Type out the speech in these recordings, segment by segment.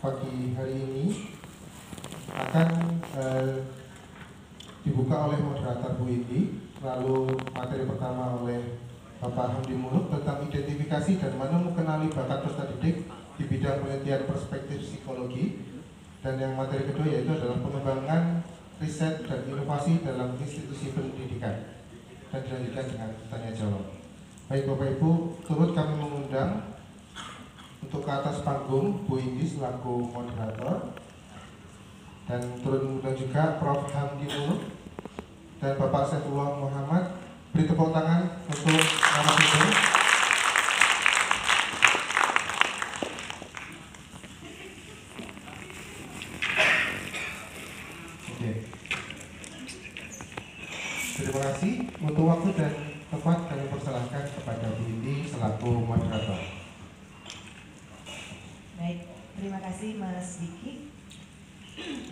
pagi hari ini akan dibuka oleh moderator Bu Indi, lalu materi pertama oleh Bapak Hamdi Muluk tentang identifikasi dan mengenali bakat peserta didik di bidang penelitian perspektif psikologi, dan yang materi kedua yaitu adalah pengembangan riset dan inovasi dalam institusi pendidikan, dan dilanjutkan dengan tanya jawab. Baik Bapak Ibu, turut kami mengundang untuk ke atas panggung Bu Indi selaku moderator, dan turut mengundang juga Prof. Hamdi Muluk dan Bapak Saifullah Muhammad. Beri tepuk tangan untuk narasumber. Oke. Terima kasih. Untuk waktu dan tempat kami persilahkan kepada Bu Indi selaku moderator. Baik, terima kasih Mas Diki.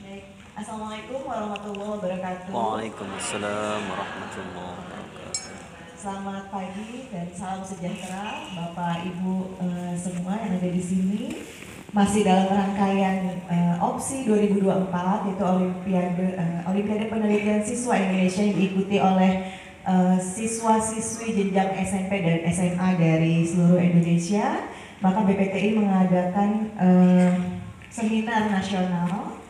Baik, Assalamualaikum warahmatullahi wabarakatuh. Waalaikumsalam warahmatullahi wabarakatuh. Selamat pagi dan salam sejahtera Bapak Ibu semua yang ada di sini. Masih dalam rangkaian OPSI 2024, yaitu Olimpiade Penelitian Siswa Indonesia yang diikuti oleh siswa-siswi jenjang SMP dan SMA dari seluruh Indonesia. Maka BPTI mengadakan seminar nasional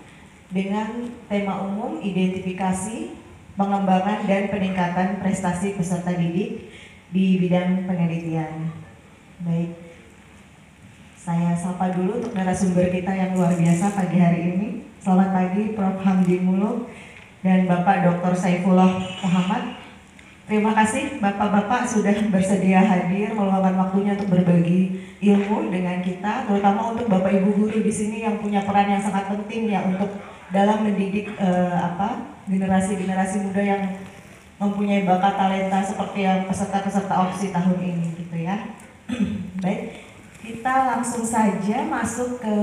dengan tema umum identifikasi, pengembangan dan peningkatan prestasi peserta didik di bidang penelitian. Baik, saya sapa dulu untuk narasumber kita yang luar biasa pagi hari ini. Selamat pagi Prof. Hamdi Muluk dan Bapak Dr. Saifullah Muhammad. Terima kasih Bapak-Bapak sudah bersedia hadir meluangkan waktunya untuk berbagi ilmu dengan kita, terutama untuk Bapak Ibu guru di sini yang punya peran yang sangat penting ya untuk dalam mendidik generasi-generasi muda yang mempunyai bakat talenta seperti yang peserta-peserta OPSI tahun ini gitu ya. Baik, kita langsung saja masuk ke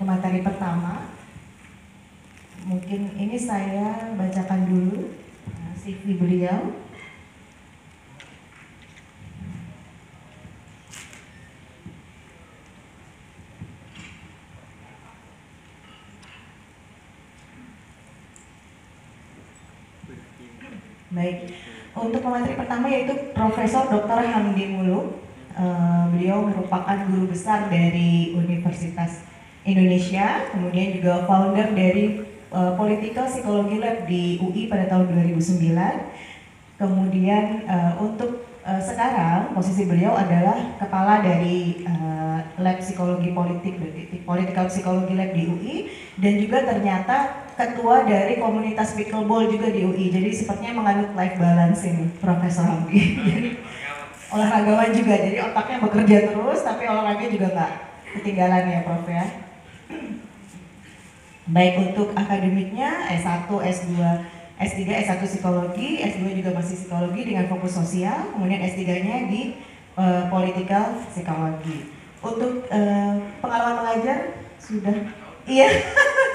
materi pertama. Mungkin ini saya bacakan dulu CV beliau. Baik, untuk pemateri pertama yaitu Profesor Dr. Hamdi Muluk. Beliau merupakan guru besar dari Universitas Indonesia, kemudian juga founder dari Political Psychology Lab di UI pada tahun 2009. Kemudian untuk sekarang posisi beliau adalah kepala dari Lab Psikologi Politik, Political Psychology Lab di UI, dan juga ternyata ketua dari komunitas pickleball juga di UI. Jadi sepertinya menganut life balance ini Profesor Hamdi. Olahragawan juga, jadi otaknya bekerja terus tapi olahraga juga nggak ketinggalan ya Prof ya. Baik, untuk akademiknya S1, S2, S3, S1 psikologi, S2 juga masih psikologi dengan fokus sosial, kemudian S3-nya di political psikologi. Untuk pengalaman mengajar sudah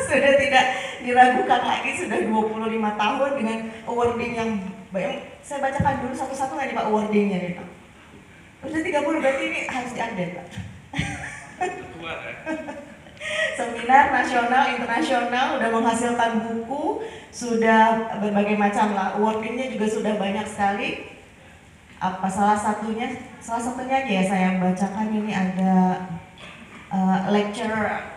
sudah tidak diragukan lagi, sudah 25 tahun dengan awarding yang banyak. Saya bacakan dulu satu-satu nggak nih Pak awardingnya nih Pak? Udah 30, berarti ini harus diupdate Pak. Seminar nasional, internasional, udah menghasilkan buku, sudah berbagai macam lah, awardingnya juga sudah banyak sekali. Apa salah satunya aja ya saya bacakan, ini ada lecture,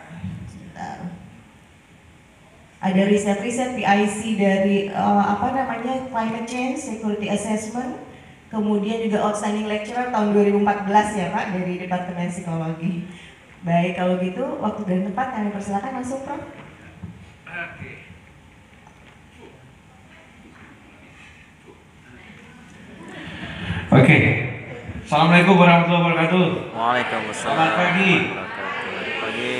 ada riset-riset PIC dari climate change, security assessment, kemudian juga outstanding lecturer tahun 2014 ya Pak dari Departemen Psikologi. Baik, kalau gitu waktu dan tempat kami persilakan langsung Prof. Oke. Assalamualaikum warahmatullahi wabarakatuh. Waalaikumsalam. Selamat pagi. Pagi.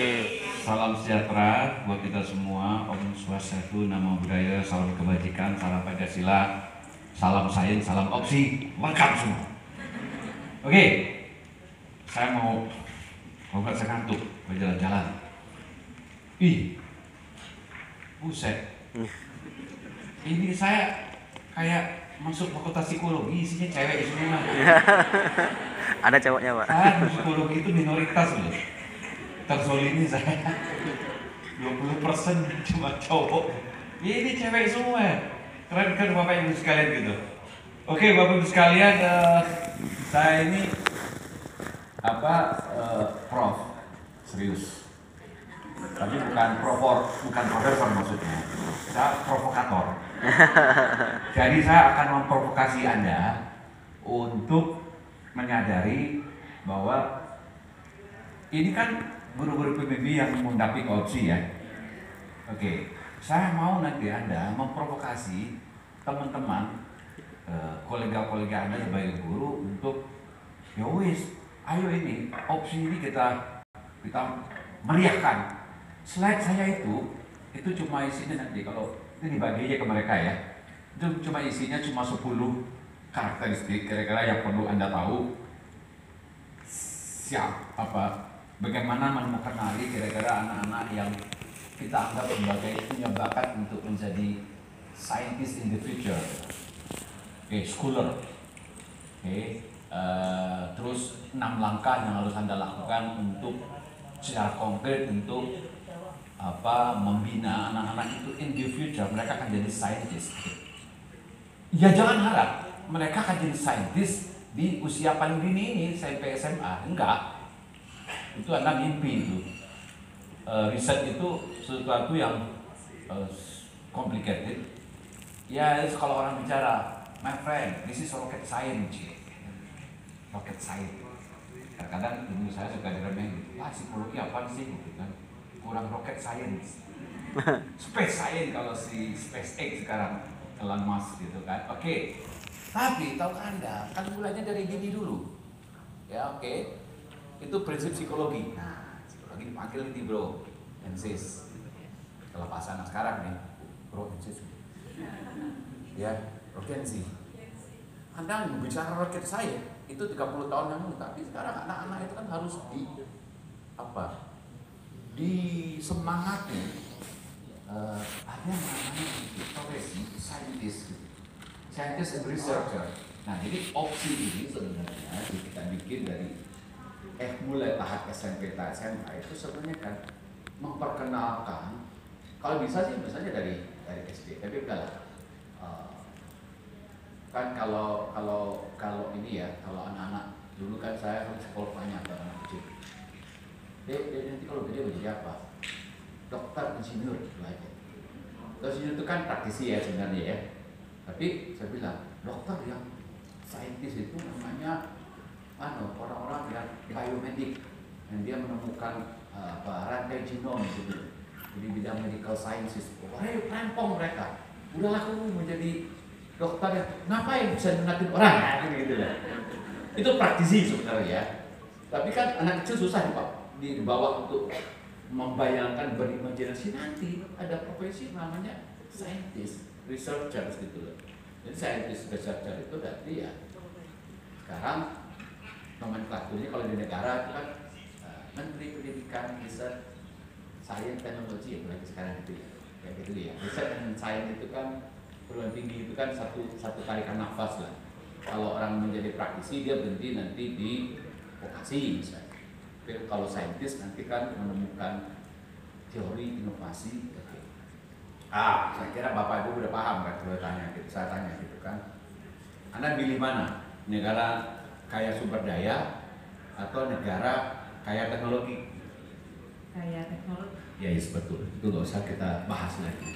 Salam sejahtera buat kita semua. Om Swastiastu, Namo Buddhaya, salam kebajikan, salam Pancasila, salam sains, salam OPSI, lengkap semua. Oke. Saya mau saya ngantuk, mau jalan-jalan. Buset. Ini saya kayak masuk fakultas psikologi, isinya cewek semua. Ada cowoknya Pak. Psikologi itu minoritas loh. terzolimi saya. 20% cuma cowok. Ya ini cewek semua. Keren Bapak Ibu sekalian gitu. Oke Bapak Ibu sekalian, saya ini prof serius. Tapi bukan profesor maksudnya. Saya provokator. Jadi saya akan memprovokasi Anda untuk menyadari bahwa ini kan guru-guru PBB yang mendampingi opsi ya. Oke, saya mau nanti Anda memprovokasi teman-teman, kolega-kolega Anda sebagai guru untuk ya wis, ayo ini opsi ini kita meriahkan. Slide saya itu cuma isinya nanti kalau ini dibagi aja ke mereka ya. Itu cuma isinya cuma 10 karakteristik kira-kira yang perlu Anda tahu. Bagaimana mengenali kira-kira anak-anak yang kita anggap sebagai punya bakat untuk menjadi scientist in the future. Scholar. Terus 6 langkah yang harus Anda lakukan untuk secara konkret untuk membina anak-anak itu in the future mereka akan jadi scientist. Ya jangan harap mereka akan jadi scientist di usia paling dini ini SMP SMA, enggak. Itu Anda mimpi itu. Riset itu sesuatu yang complicated. Ya kalau orang bicara, my friend, this is rocket science. Rocket science. Kadang-kadang dulu saya suka diremehin, wah psikologi apa sih gitu kan, kurang rocket science. Space science kalau si SpaceX sekarang Elon Musk gitu kan. Oke. Tapi tahu Anda, kan mulainya dari gini dulu. Ya oke. Itu prinsip psikologi. Nah, psikologi dipanggil ini bro, ensis. Kelepasan sekarang nih, bro ensis. Ya, rokensi. Anda bicara rocket science itu 30 tahun yang lalu, tapi sekarang anak-anak itu kan harus disemangati. Ada namanya profesi scientist and researcher. Nah, jadi opsi ini sebenarnya kita bikin dari mulai tahap SMP SMA itu sebenarnya kan memperkenalkan, kalau bisa sih misalnya dari SD, tapi udahlah. Kan kalau ini ya, kalau anak-anak dulu kan saya harus sekolah tanya ke anak kecil, Dek, nanti kalau gede mau jadi apa? Dokter, insinyur, gitu aja. Insinyur itu kan praktisi ya sebenarnya ya. Tapi saya bilang, dokter yang saintis itu namanya orang-orang yang biomedik, yang dia menemukan rantai genom gitu. Jadi bidang medical sciences. Rempong mereka. Udahlah kamu menjadi dokter yang ngapain bisa menakin orang gitu lah. Itu praktisi sebenarnya ya. Tapi kan anak kecil susah dibawa untuk membayangkan, berimajinasi nanti ada profesi namanya scientist, researcher gitu loh. Jadi scientist researcher itu berarti ya sekarang nomenklaturnya kalau di negara itu kan Menteri Pendidikan, Riset, Sains, Teknologi ya berarti sekarang gitu ya. Kayak gitu ya. Riset dan sains itu kan perguruan tinggi itu kan satu tarikan nafas lah. Kalau orang menjadi praktisi dia berhenti nanti di vokasi misalnya. Tapi kalau saintis nanti kan menemukan teori inovasi. Saya kira Bapak Ibu udah paham kan kalau saya tanya gitu kan. Anda pilih mana? Negara kaya sumber daya atau negara kaya teknologi? Kaya teknologi. Ya yes, betul. Itu nggak usah kita bahas lagi.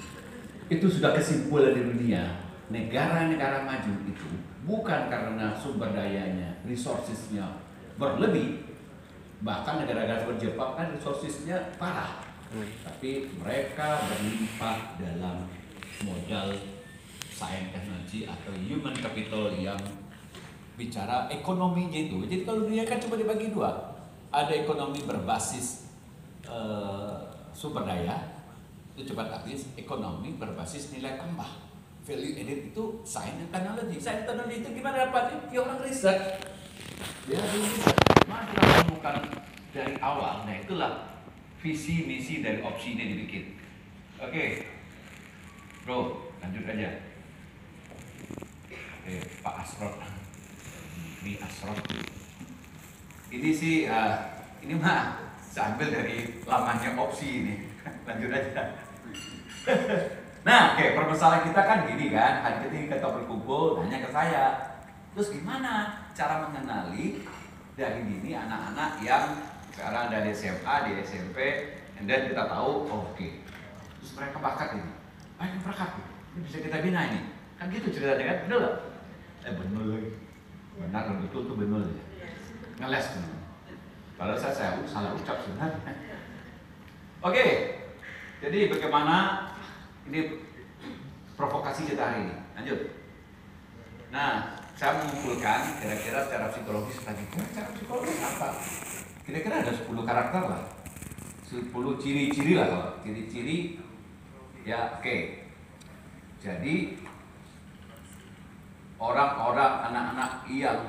Itu sudah kesimpulan di dunia. Negara-negara maju itu bukan karena sumber dayanya, resourcesnya berlebih. Bahkan negara-negara seperti Jepang kan resourcesnya parah. Tapi mereka berlimpah dalam modal science teknologi atau human capital yang bicara ekonominya itu. Jadi kalau dunia kan cuma dibagi dua. Ada ekonomi berbasis sumber daya, itu cepat habis. Ekonomi berbasis nilai tambah, value added, itu science and technology. Science and technology itu gimana dapatnya? Ya orang riset. Dia riset. Mana kita temukan dari awal. Nah itulah visi misi dari opsi ini dibikin. Oke, bro, lanjut aja. Pak Asrot, ini Asrot. Ini sih, ini mah Saya ambil dari lamannya opsi ini. Lanjut aja. Nah, oke, permasalahan kita kan gini kan, hari ketika kita berkumpul nanya ke saya, terus gimana cara mengenali dari dini anak-anak yang sekarang dari SMA, di SMP, dan kita tahu, oh, oke, terus mereka bakat ini, banyak bakat, ini bisa kita bina ini, kan gitu ceritanya kan, bener gak? Bener lagi, benar dan betul tuh bener ya, ngeles bener. Padahal saya salah ucap sebenarnya. Oke, jadi bagaimana ini provokasi kita hari ini? Lanjut. Nah, saya mengumpulkan kira-kira secara psikologis tadi. Secara psikologis apa? Kira-kira ada 10 karakter lah, 10 ciri-ciri lah kalau ciri-ciri. Ya, oke. Jadi orang-orang, anak-anak yang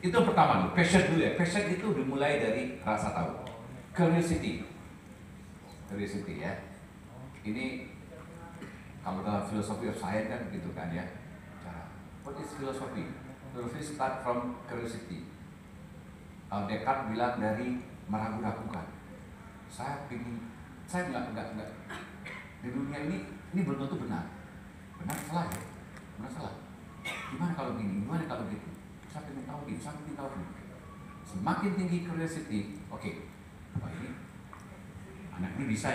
itu pertama dulu, passion dulu ya. Passion itu dimulai dari rasa tahu, curiosity ya. Ini kalau dalam filosofi of science kan gitu kan ya. What is philosophy? Philosophy start from curiosity. Descartes bilang dari meragu-ragukan. Saya nggak di dunia ini belum tentu benar salah ya, benar salah. Gimana kalau gini? Gimana kalau gitu? Saya ingin tahu ini, saya ingin tahu ini. Semakin tinggi curiosity, oke. Oh, ini anak ini bisa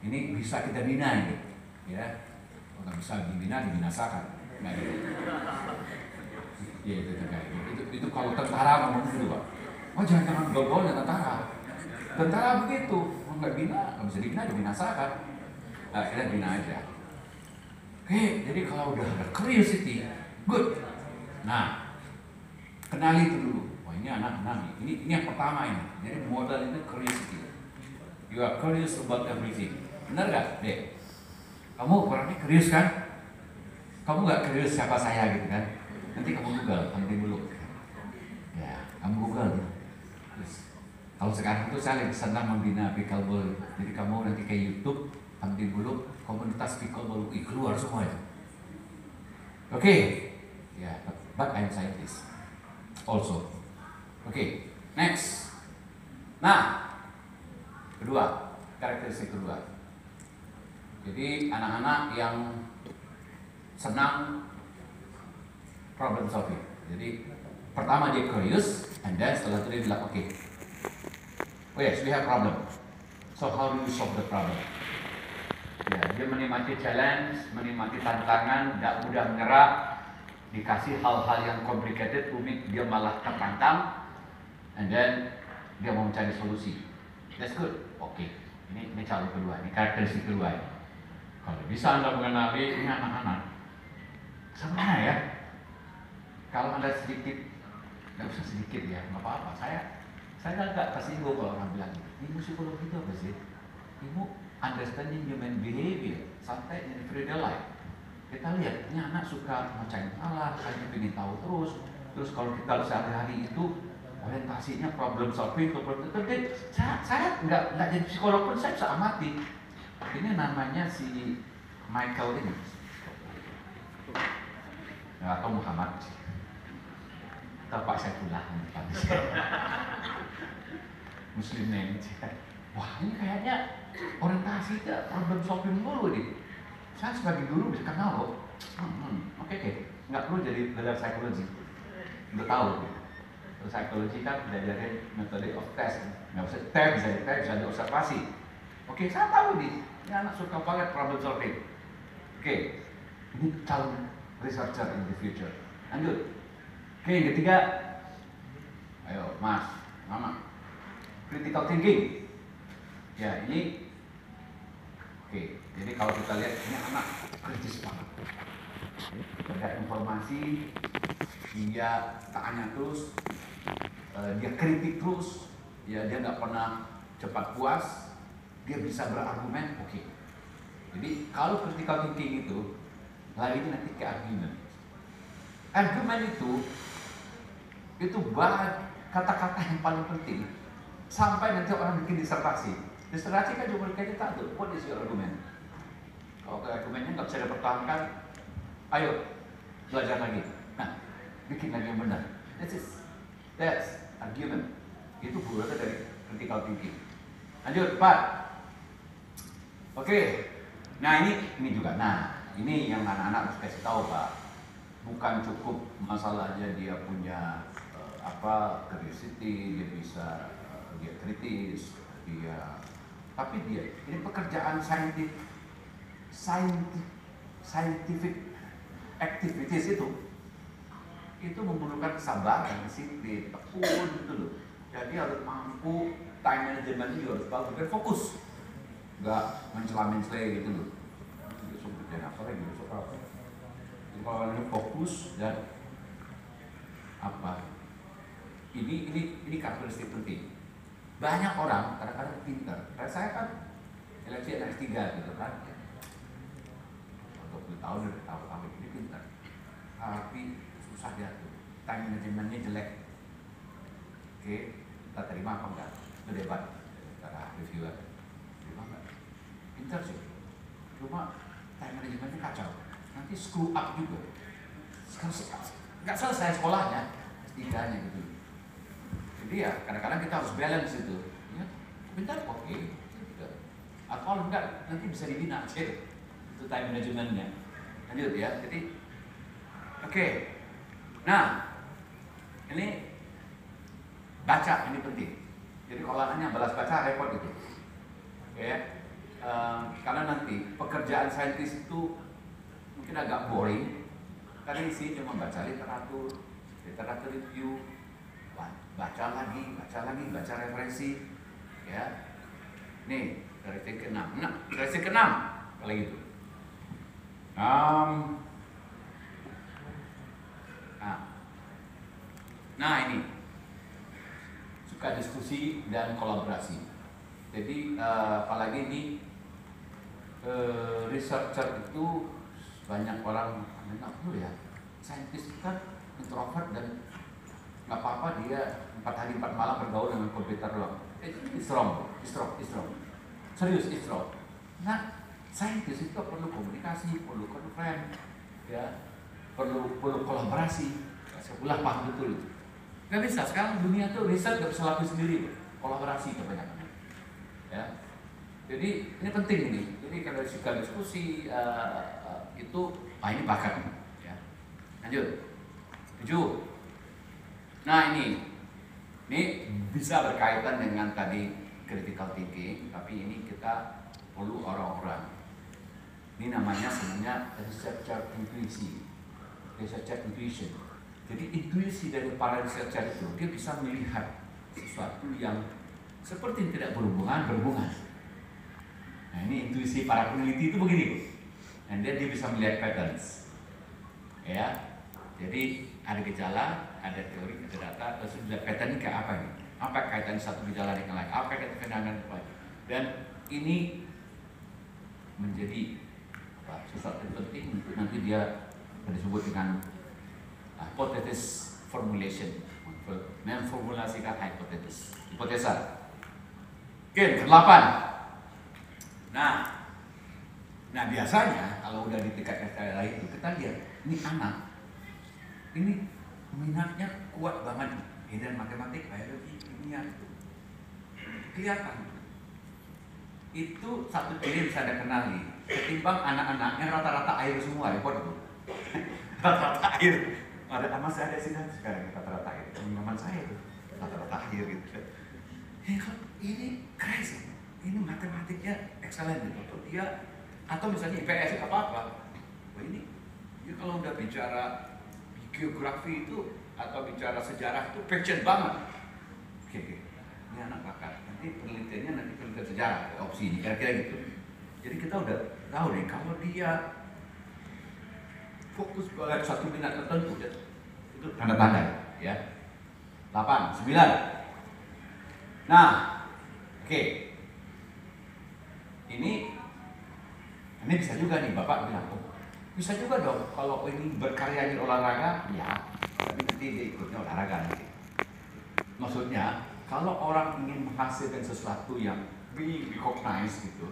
ini bisa kita bina ini, ya. Kalau nggak bisa dibina, dibinasakan. Nah, gitu. Ya itu kalau tentara ngomong gitu Pak. Oh jangan gol-golnya tentara begitu, nggak bina, nggak bisa dibina, dibinasakan. Nah, kita bina aja. Oke, jadi kalau udah ada curiosity, good. Nah, kenali itu dulu. Wah ini anak-anak ini yang pertama ini. Jadi modal itu curiosity. You are curious about everything. Benar gak, Dek? Kamu orangnya curious kan? Kamu gak curious siapa saya gitu kan? Nanti kamu Google, penting dulu. Ya, kamu Google. Terus, kalau sekarang itu saya lagi senang membina pickleball. Jadi kamu nanti ke YouTube, penting dulu komunitas pickleball, keluar semua itu. Oke, ya, but I'm scientist also. Oke, next. Nah, kedua, karakteristik kedua. Jadi anak-anak yang senang problem solving. Jadi pertama dia curious, and then setelah itu dia bilang oke. Oh yes, we have problem. So how do you solve the problem? Ya, dia menikmati challenge, menikmati tantangan, tidak mudah menyerah. Dikasih hal-hal yang complicated, rumit, dia malah tertantang, and then dia mau mencari solusi. That's good. Oke. Ini calon kedua, ini karakteristik kedua ini. Kalau bisa Anda mengenali ini anak-anak, sebenarnya ya, kalau Anda sedikit, nggak usah sedikit ya, nggak apa-apa. Saya nggak tersinggung kalau orang bilang, ilmu psikologi itu apa sih? Ilmu understanding human behavior, sampai in everyday life. Kita lihat, ini anak suka mecahin masalah, saya ingin tahu terus kalau kita sehari-hari itu orientasinya problem solving, saya nggak jadi psikolog pun saya bisa amati. Ini namanya si Michael ini, atau Muhammad, atau Pak Saifullah, Muslim name. Wah ini kayaknya orientasi itu problem solving dulu nih. Saya sebagai guru bisa kenal loh. Oke, nggak perlu jadi belajar psikologi untuk tahu. Psikologi kan belajarin metode of test, nggak usah tes, bisa diobservasi. Oke, saya tahu nih, ini anak suka banget problem solving. Oke, ini calon researcher in the future. Lanjut. Oke, yang ketiga, ayo Mas, Mama, critical thinking. Ya ini, oke. Jadi kalau kita lihat ini anak kritis banget. Ada informasi, dia tanya terus, dia kritik terus, ya dia nggak pernah cepat puas, dia bisa berargumen, oke. Jadi kalau critical thinking itu lari nanti ke argumen. Argumen itu banyak kata-kata yang paling penting sampai nanti orang bikin disertasi. Disertasi kan cuma berkaitan satu, what is your argument? Kalau argumennya nggak bisa dipertahankan, ayo belajar lagi. Nah, bikin lagi yang benar. That's argument. Itu berasal dari critical thinking. Lanjut, 4. Oke. Nah, ini juga. Nah, ini yang anak-anak harus kasih tahu, Pak. Bukan cukup masalahnya dia punya curiosity, dia bisa dia kritis, tapi ini pekerjaan scientific activities itu memerlukan kesabaran, disiplin, tekun gitu loh. Jadi harus mampu, time management juga harus bagus, dan fokus, nggak mencela-mencela gitu loh. Besok kerjaan apa lagi, besok apa? Jadi kalau ini fokus dan ini karakteristik penting. Banyak orang kadang-kadang pintar. Kayak saya kan eleksi S3 gitu kan. 20 tahun udah tahu ini pintar. Tapi susah diatur. Time managementnya jelek. Oke, kita terima apa enggak? Itu debat antara reviewer. Terima enggak? Pintar sih. Cuma time managementnya kacau. Nanti screw up juga. Nggak selesai sekolahnya, S3-nya gitu. Jadi ya kadang-kadang kita harus balance itu. Ya, pintar oke. Atau kalau enggak nanti bisa dibina aja. Itu time managementnya. Lanjut ya. Jadi oke. Nah, ini baca ini penting. Jadi kalau anaknya balas baca repot itu. Ya. Karena nanti pekerjaan saintis itu mungkin agak boring. Karena isi cuma baca literatur review, baca lagi, baca referensi, ya. Nih dari ke-6, dari ke-6 kalau gitu. Nah ini suka diskusi dan kolaborasi. Jadi apalagi ini researcher itu banyak orang nggak perlu ya. Saintis itu kan introvert dan nggak apa-apa dia 4 hari 4 malam bergaul dengan komputer doang. Itu strong. Serius strong. Nah, saintis itu perlu komunikasi, perlu konferensi, ya, perlu kolaborasi. Sebelah paham betul. Nggak bisa sekarang dunia tuh riset nggak bisa lakuin sendiri, kolaborasi kebanyakan. Ya, jadi ini penting ini. Jadi kalau suka diskusi itu, ini bakat. Ya. Lanjut. 7. Nah ini bisa berkaitan dengan tadi critical thinking, tapi ini kita perlu orang-orang. Ini namanya sebenarnya researcher intuition. Jadi intuisi dari para researcher itu, dia bisa melihat sesuatu yang seperti tidak berhubungan. Nah ini intuisi para peneliti itu begini, dan dia bisa melihat patterns. Ya, jadi ada gejala, ada teori, ada data, terus sudah pattern ini kayak apa nih? Apa kaitan satu gejala dengan lain? Apa kaitan dengan lain? Dan ini menjadi sesuatu yang penting untuk nanti dia disebut dengan hypothesis formulation, memformulasikan hipotesa. Oke, ke-8. Nah biasanya kalau udah di tingkat lain itu kita lihat ini anak ini minatnya kuat banget, dan matematik, biologi, kimia itu kelihatan. Itu satu ciri bisa Anda kenali. Ketimbang anak-anak yang rata-rata air semua, repot itu. Rata-rata air. Masih ada sih sekarang rata-rata air. Teman-teman saya itu rata-rata air gitu. Ini crazy. Ini matematiknya excellent gitu. Atau misalnya IPS apa-apa. Wah ini kalau udah bicara geografi itu atau bicara sejarah itu passion banget. Oke. Ini anak bakat. Nanti penelitiannya penelitian sejarah, opsi ini kira-kira gitu. Jadi kita udah tahu nih kalau dia fokus pada satu minat tertentu, itu tanda-tanda ya. 8, 9. Nah, oke. Ini bisa juga nih Bapak bilang, bisa juga dong kalau ini berkarya di olahraga, ya. Tapi nanti dia ikutnya olahraga nanti. Maksudnya, kalau orang ingin menghasilkan sesuatu yang being recognized gitu,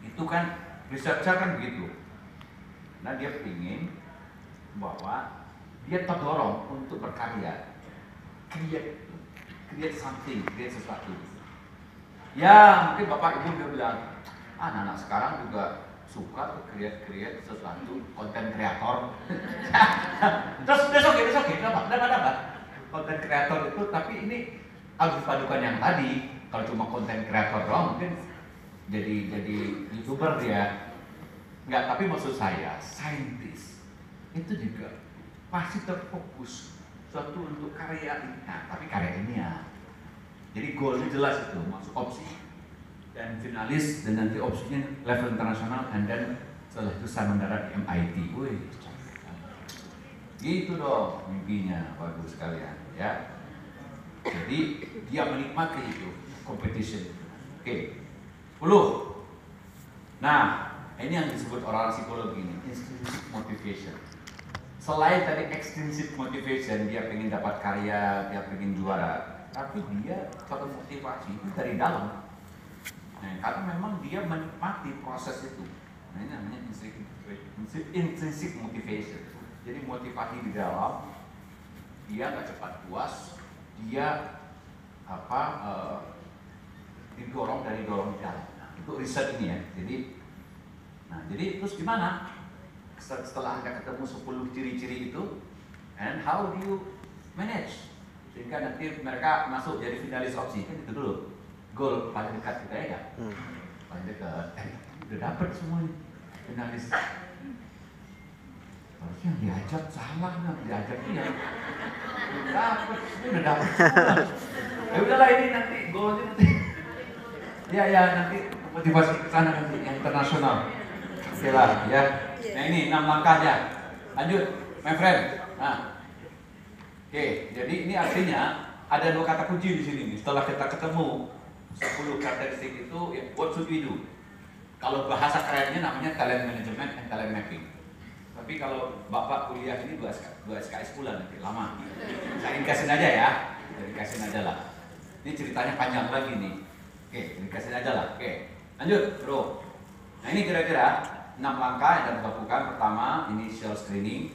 itu kan researcher kan begitu. Nah dia ingin bahwa dia terdorong untuk berkarya, create something, create sesuatu. Ya mungkin bapak ibu udah bilang, anak-anak sekarang juga suka create sesuatu, konten kreator. Terus that's okay, dapat. Konten kreator itu, tapi ini harus dipadukan yang tadi. Kalau cuma konten kreator doang mungkin jadi YouTuber dia. Enggak, tapi maksud saya, saintis itu juga pasti terfokus suatu untuk karya ini. Nah, tapi karya ini ya. Jadi goalnya jelas itu, masuk opsi dan finalis, dan nanti opsinya level internasional, dan setelah itu saya mendarat di MIT. Wih, gitu dong mimpinya, bagus sekalian ya. Jadi dia menikmati itu competition. Oke. 10. Nah, ini yang disebut orang psikologi ini, intrinsic motivation. Selain tadi extrinsic motivation, dia pengen dapat karya, dia pengen juara, tapi dia termotivasi itu dari dalam. Nah, karena memang dia menikmati proses itu. Nah, ini namanya intrinsic motivation. Jadi motivasi di dalam, dia nggak cepat puas, dia didorong dari dorong di dalam. Nah, itu riset ini ya. Jadi terus gimana? Setelah Anda ketemu 10 ciri-ciri itu, and how do you manage? Sehingga nanti mereka masuk jadi finalis opsi, kan itu dulu. Goal paling dekat kita ya, paling dekat. Udah dapet semuanya finalis. Harusnya diajak salah, diajak dia. Udah dapet semua. Ya udahlah, ini nanti goalnya nanti. Ya nanti motivasi ke sana nanti yang internasional. Oke lah ya. Nah ini 6 langkahnya. Lanjut, my friend. Nah, oke. Jadi ini artinya ada 2 kata kunci di sini. Setelah kita ketemu 10 karakteristik itu, ya, what should we do? Kalau bahasa kerennya namanya talent management and talent mapping. Tapi kalau bapak kuliah ini 2 SKS pula nanti lama. Saya ringkasin aja ya. Ringkasin aja lah. Ini ceritanya panjang lagi nih. Oke, ringkasin aja lah. Oke, lanjut, bro. Nah ini kira-kira 6 langkah yang kita lakukan. Pertama, initial screening.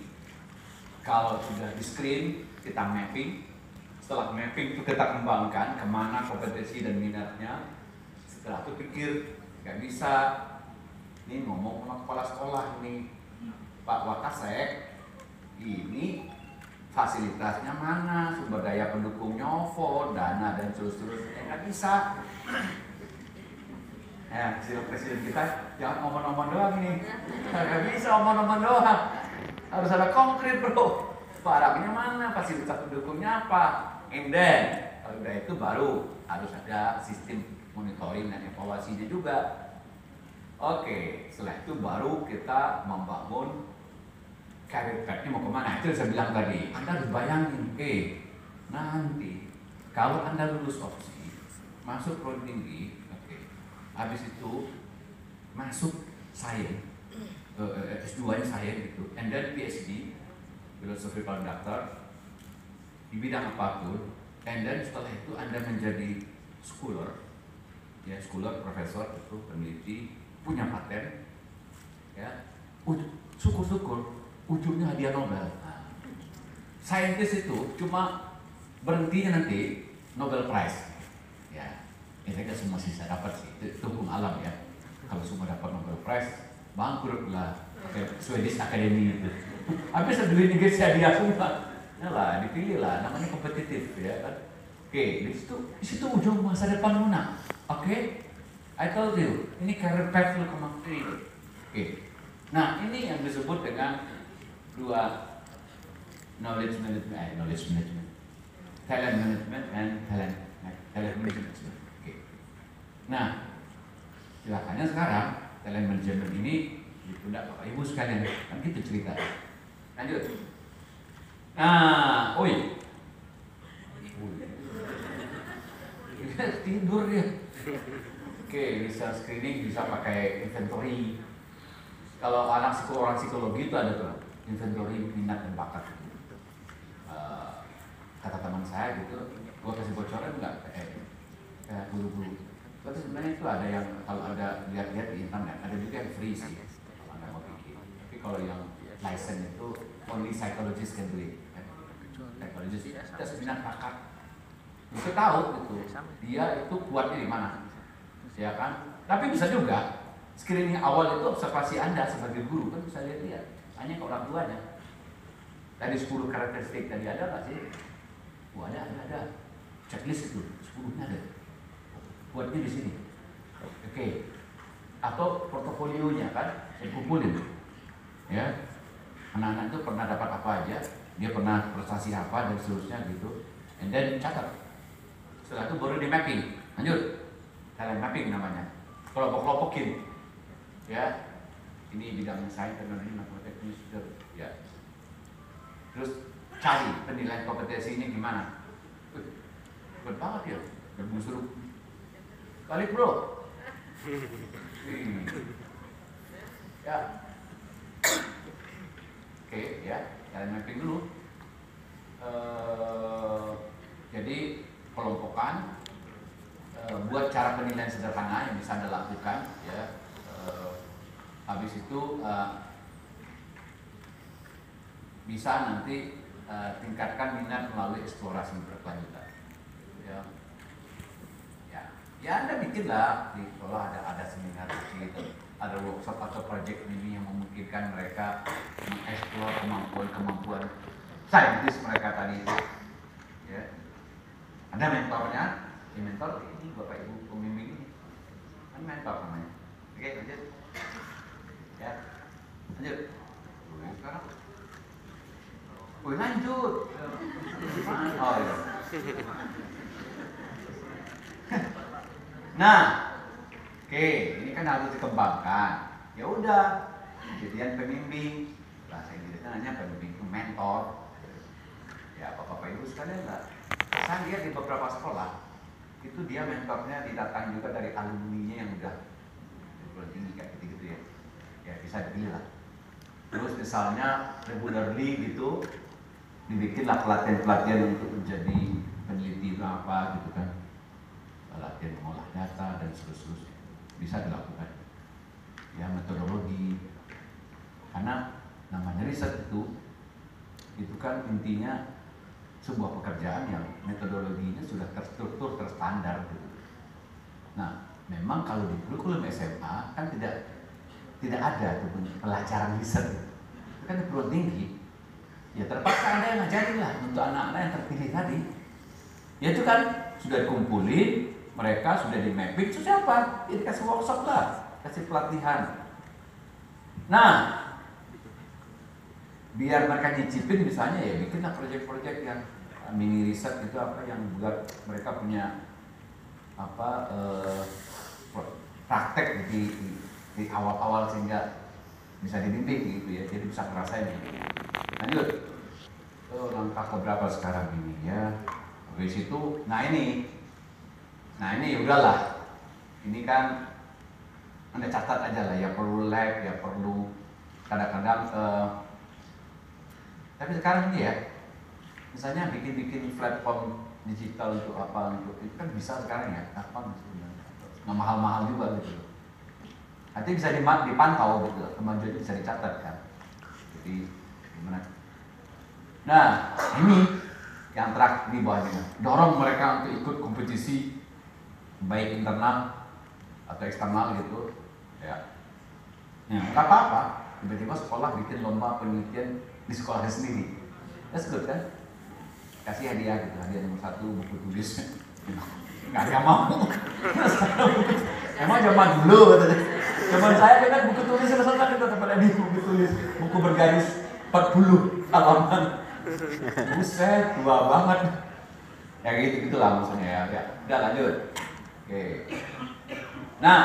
Kalau sudah di screen, kita mapping. Setelah mapping itu kita kembangkan kemana kompetensi dan minatnya. Setelah itu pikir, nggak bisa. Ini ngomong sama kepala sekolah ini, Pak Wakasek, ini fasilitasnya mana, sumber daya pendukungnya OVO, dana dan seterusnya, nggak bisa. Ya, presiden kita jangan ngomong-ngomong doang ini, nggak bisa ngomong-ngomong doang, harus ada konkret bro. Barangnya mana, fasilitas pendukungnya apa, and then kalau udah itu baru harus ada sistem monitoring dan evaluasinya juga. Oke, setelah itu baru kita membangun career path-nya mau kemana. Itu yang saya bilang tadi, Anda harus bayangin, nanti kalau Anda lulus opsi, masuk perguruan tinggi, habis itu masuk science, S2-nya science gitu, and then PhD, philosophical doctor, di bidang apapun, and then setelah itu Anda menjadi scholar, ya scholar, profesor, itu peneliti, punya paten, ya, syukur-syukur, ujungnya hadiah Nobel. Saintis itu cuma berhentinya nanti Nobel Prize, ya. Saya semua sih saya dapat sih, itu hukum alam ya. Kalau semua dapat Nobel Prize, bangkrut lah. Swedish Academy itu. Habis duit Indonesia dia semua. Ya lah, dipilih lah, namanya kompetitif ya kan. Oke, di situ ujung masa depan Luna. Oke, I told you, ini career path lu kemana? Oke, nah ini yang disebut dengan 2 knowledge management, talent management and talent management. Oke, nah silakannya sekarang talent management ini ditunda Bapak Ibu sekalian, kan gitu cerita. Lanjut. Nah, tidur dia. Oke, bisa screening, bisa pakai inventory. Kalau orang psikologi itu ada tuh inventory minat dan bakat. Kata teman saya gitu, gua kasih bocoran nggak kayak guru-guru. Tapi sebenarnya itu ada yang kalau ada lihat-lihat di internet, ada juga yang free sih kalau Anda mau bikin. Tapi kalau yang license itu only psychologist can do it. Psychologist itu minat bakat. Bisa tahu gitu, dia itu kuatnya di mana. ya kan? Tapi bisa juga screening awal itu observasi Anda sebagai guru kan bisa lihat-lihat, tanya ke orang tuanya. Tadi 10 karakteristik tadi ada nggak sih? Oh, ada. Checklist itu 10-nya ada. Buatnya di sini. Oke. Atau portofolionya kan, saya kumpulin. Ya. Anak-anak itu pernah dapat apa aja, dia pernah prestasi apa dan seterusnya gitu. And then catat. Setelah itu baru di mapping. Lanjut. Talent mapping namanya. Kelompok-kelompokin. Ya. Ini bidang sains, teknologi, matematika, ya. Terus cari penilaian kompetensi ini gimana? Berat banget ya. Dan suruh balik bro. Ya. Oke ya, talent mapping dulu. Jadi kelompokan, buat cara penilaian sederhana yang bisa Anda lakukan ya. Habis itu bisa nanti tingkatkan minat melalui eksplorasi berkelanjutan. Ya Anda bikinlah di sekolah ada seminar gitu, ada workshop atau project ini yang memungkinkan mereka mengeksplor kemampuan saintis mereka tadi. Ya. Ada mentornya, mentor ini Bapak Ibu pembimbing ini, kan mentor namanya. Oke lanjut. Ya, lanjut. Sekarang. Lanjut. Oh iya. Nah, oke, ini kan harus dikembangkan. Ya udah, kejadian pembimbing, bahasa Inggrisnya namanya pembimbing mentor. Ya, Bapak Ibu sekalian lah. Saya lihat di beberapa sekolah itu dia mentornya didatang juga dari alumninya yang udah tinggi kayak gitu ya. Ya bisa dipilih lah. Terus misalnya regularly gitu, dibikinlah pelatihan-pelatihan untuk menjadi peneliti itu apa gitu kan. Latihan mengolah data dan seterusnya bisa dilakukan ya, metodologi, karena namanya riset itu kan intinya sebuah pekerjaan yang metodologinya sudah terstruktur, terstandar gitu. Nah memang kalau di kurikulum SMA kan tidak ada tuh pelajaran riset itu kan perlu tinggi ya, terpaksa Anda yang ngajarin lah untuk anak-anak yang terpilih tadi ya, itu kan sudah dikumpulin, mereka sudah di mapping, itu siapa? Ya dikasih workshop lah, kasih pelatihan. Nah, biar mereka nyicipin misalnya ya bikinlah proyek-proyek yang mini riset itu apa yang buat mereka punya apa praktek di awal-awal sehingga bisa dibimbing gitu ya, jadi bisa ngerasain. Lanjut, langkah keberapa sekarang ini ya? Habis itu, nah ini udahlah, ini kan Anda catat aja lah ya, perlu lab ya, perlu kadang-kadang tapi sekarang ini ya, misalnya bikin platform digital untuk apa, untuk itu kan bisa sekarang ya, kapan nggak mahal-mahal juga gitu, nanti bisa dipantau gitu, kemajuan bisa dicatat kan, jadi gimana? Nah ini yang terakhir di bawahnya, dorong mereka untuk ikut kompetisi baik internal atau eksternal gitu ya. Nggak apa-apa, tiba-tiba sekolah bikin lomba penelitian di sekolahnya sendiri, that's good kan, kasih hadiah gitu, hadiah nomor 1 buku tulis. Nggak ada yang mau. Emang zaman dulu katanya, zaman saya kan buku tulis selesai kita pada di buku tulis, buku bergaris 40 halaman. Buset, tua banget. Ya gitu-gitulah maksudnya ya. Udah lanjut. Oke. Nah,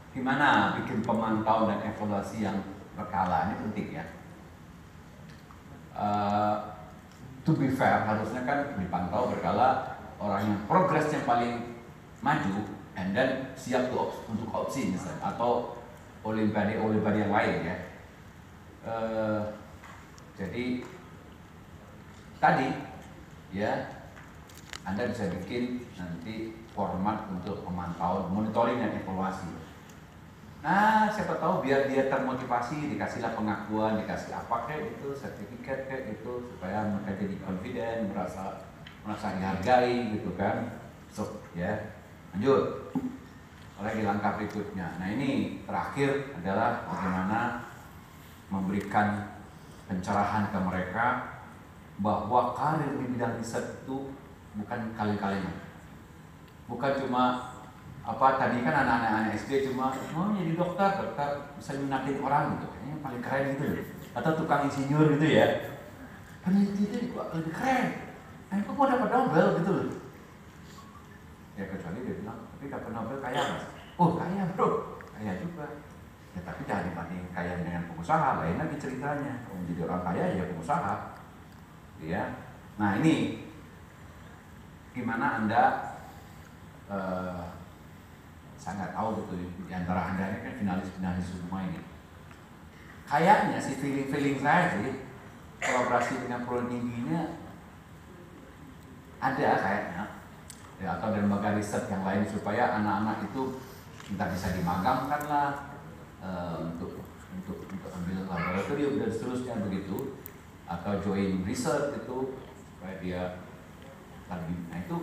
gimana bikin pemantau dan evaluasi yang berkala, ini penting ya. To be fair, harusnya kan dipantau berkala orang yang progresnya paling maju, and then siap untuk opsi misalnya, atau olimpiade yang lain ya. Jadi tadi ya, Anda bisa bikin nanti format untuk pemantauan, monitoring dan evaluasi. Nah, siapa tahu biar dia termotivasi, dikasihlah pengakuan, dikasih apa kayak itu, sertifikat kayak gitu, supaya mereka jadi confident, merasa dihargai gitu kan. So, ya, lanjut. oleh di langkah berikutnya. Nah ini terakhir adalah bagaimana memberikan pencerahan ke mereka bahwa karir di bidang riset itu bukan kali-kalinya. Bukan cuma tadi kan anak-anak SD cuma mau jadi dokter bisa nyunatin orang gitu, kayaknya paling keren gitu, atau tukang insinyur gitu ya. Peneliti itu juga lebih keren. Aku mau dapat Nobel gitu loh. Ya kecuali dia bilang, tapi dapat Nobel kaya mas. Oh kaya bro, kaya juga. Ya tapi jangan dibanding kaya dengan pengusaha, lain lagi ceritanya. Kalau menjadi orang kaya ya pengusaha. Ya. Nah ini gimana Anda? Saya nggak tahu betul di antara Anda ini kan finalis semua ini. Kayaknya sih feeling saya sih kolaborasi dengan prodiginya ada kayaknya, ya, atau dari lembaga riset yang lain supaya anak-anak itu entah bisa dimagangkan lah untuk ambil laboratorium dan seterusnya begitu, atau join research itu supaya dia lebih. Nah itu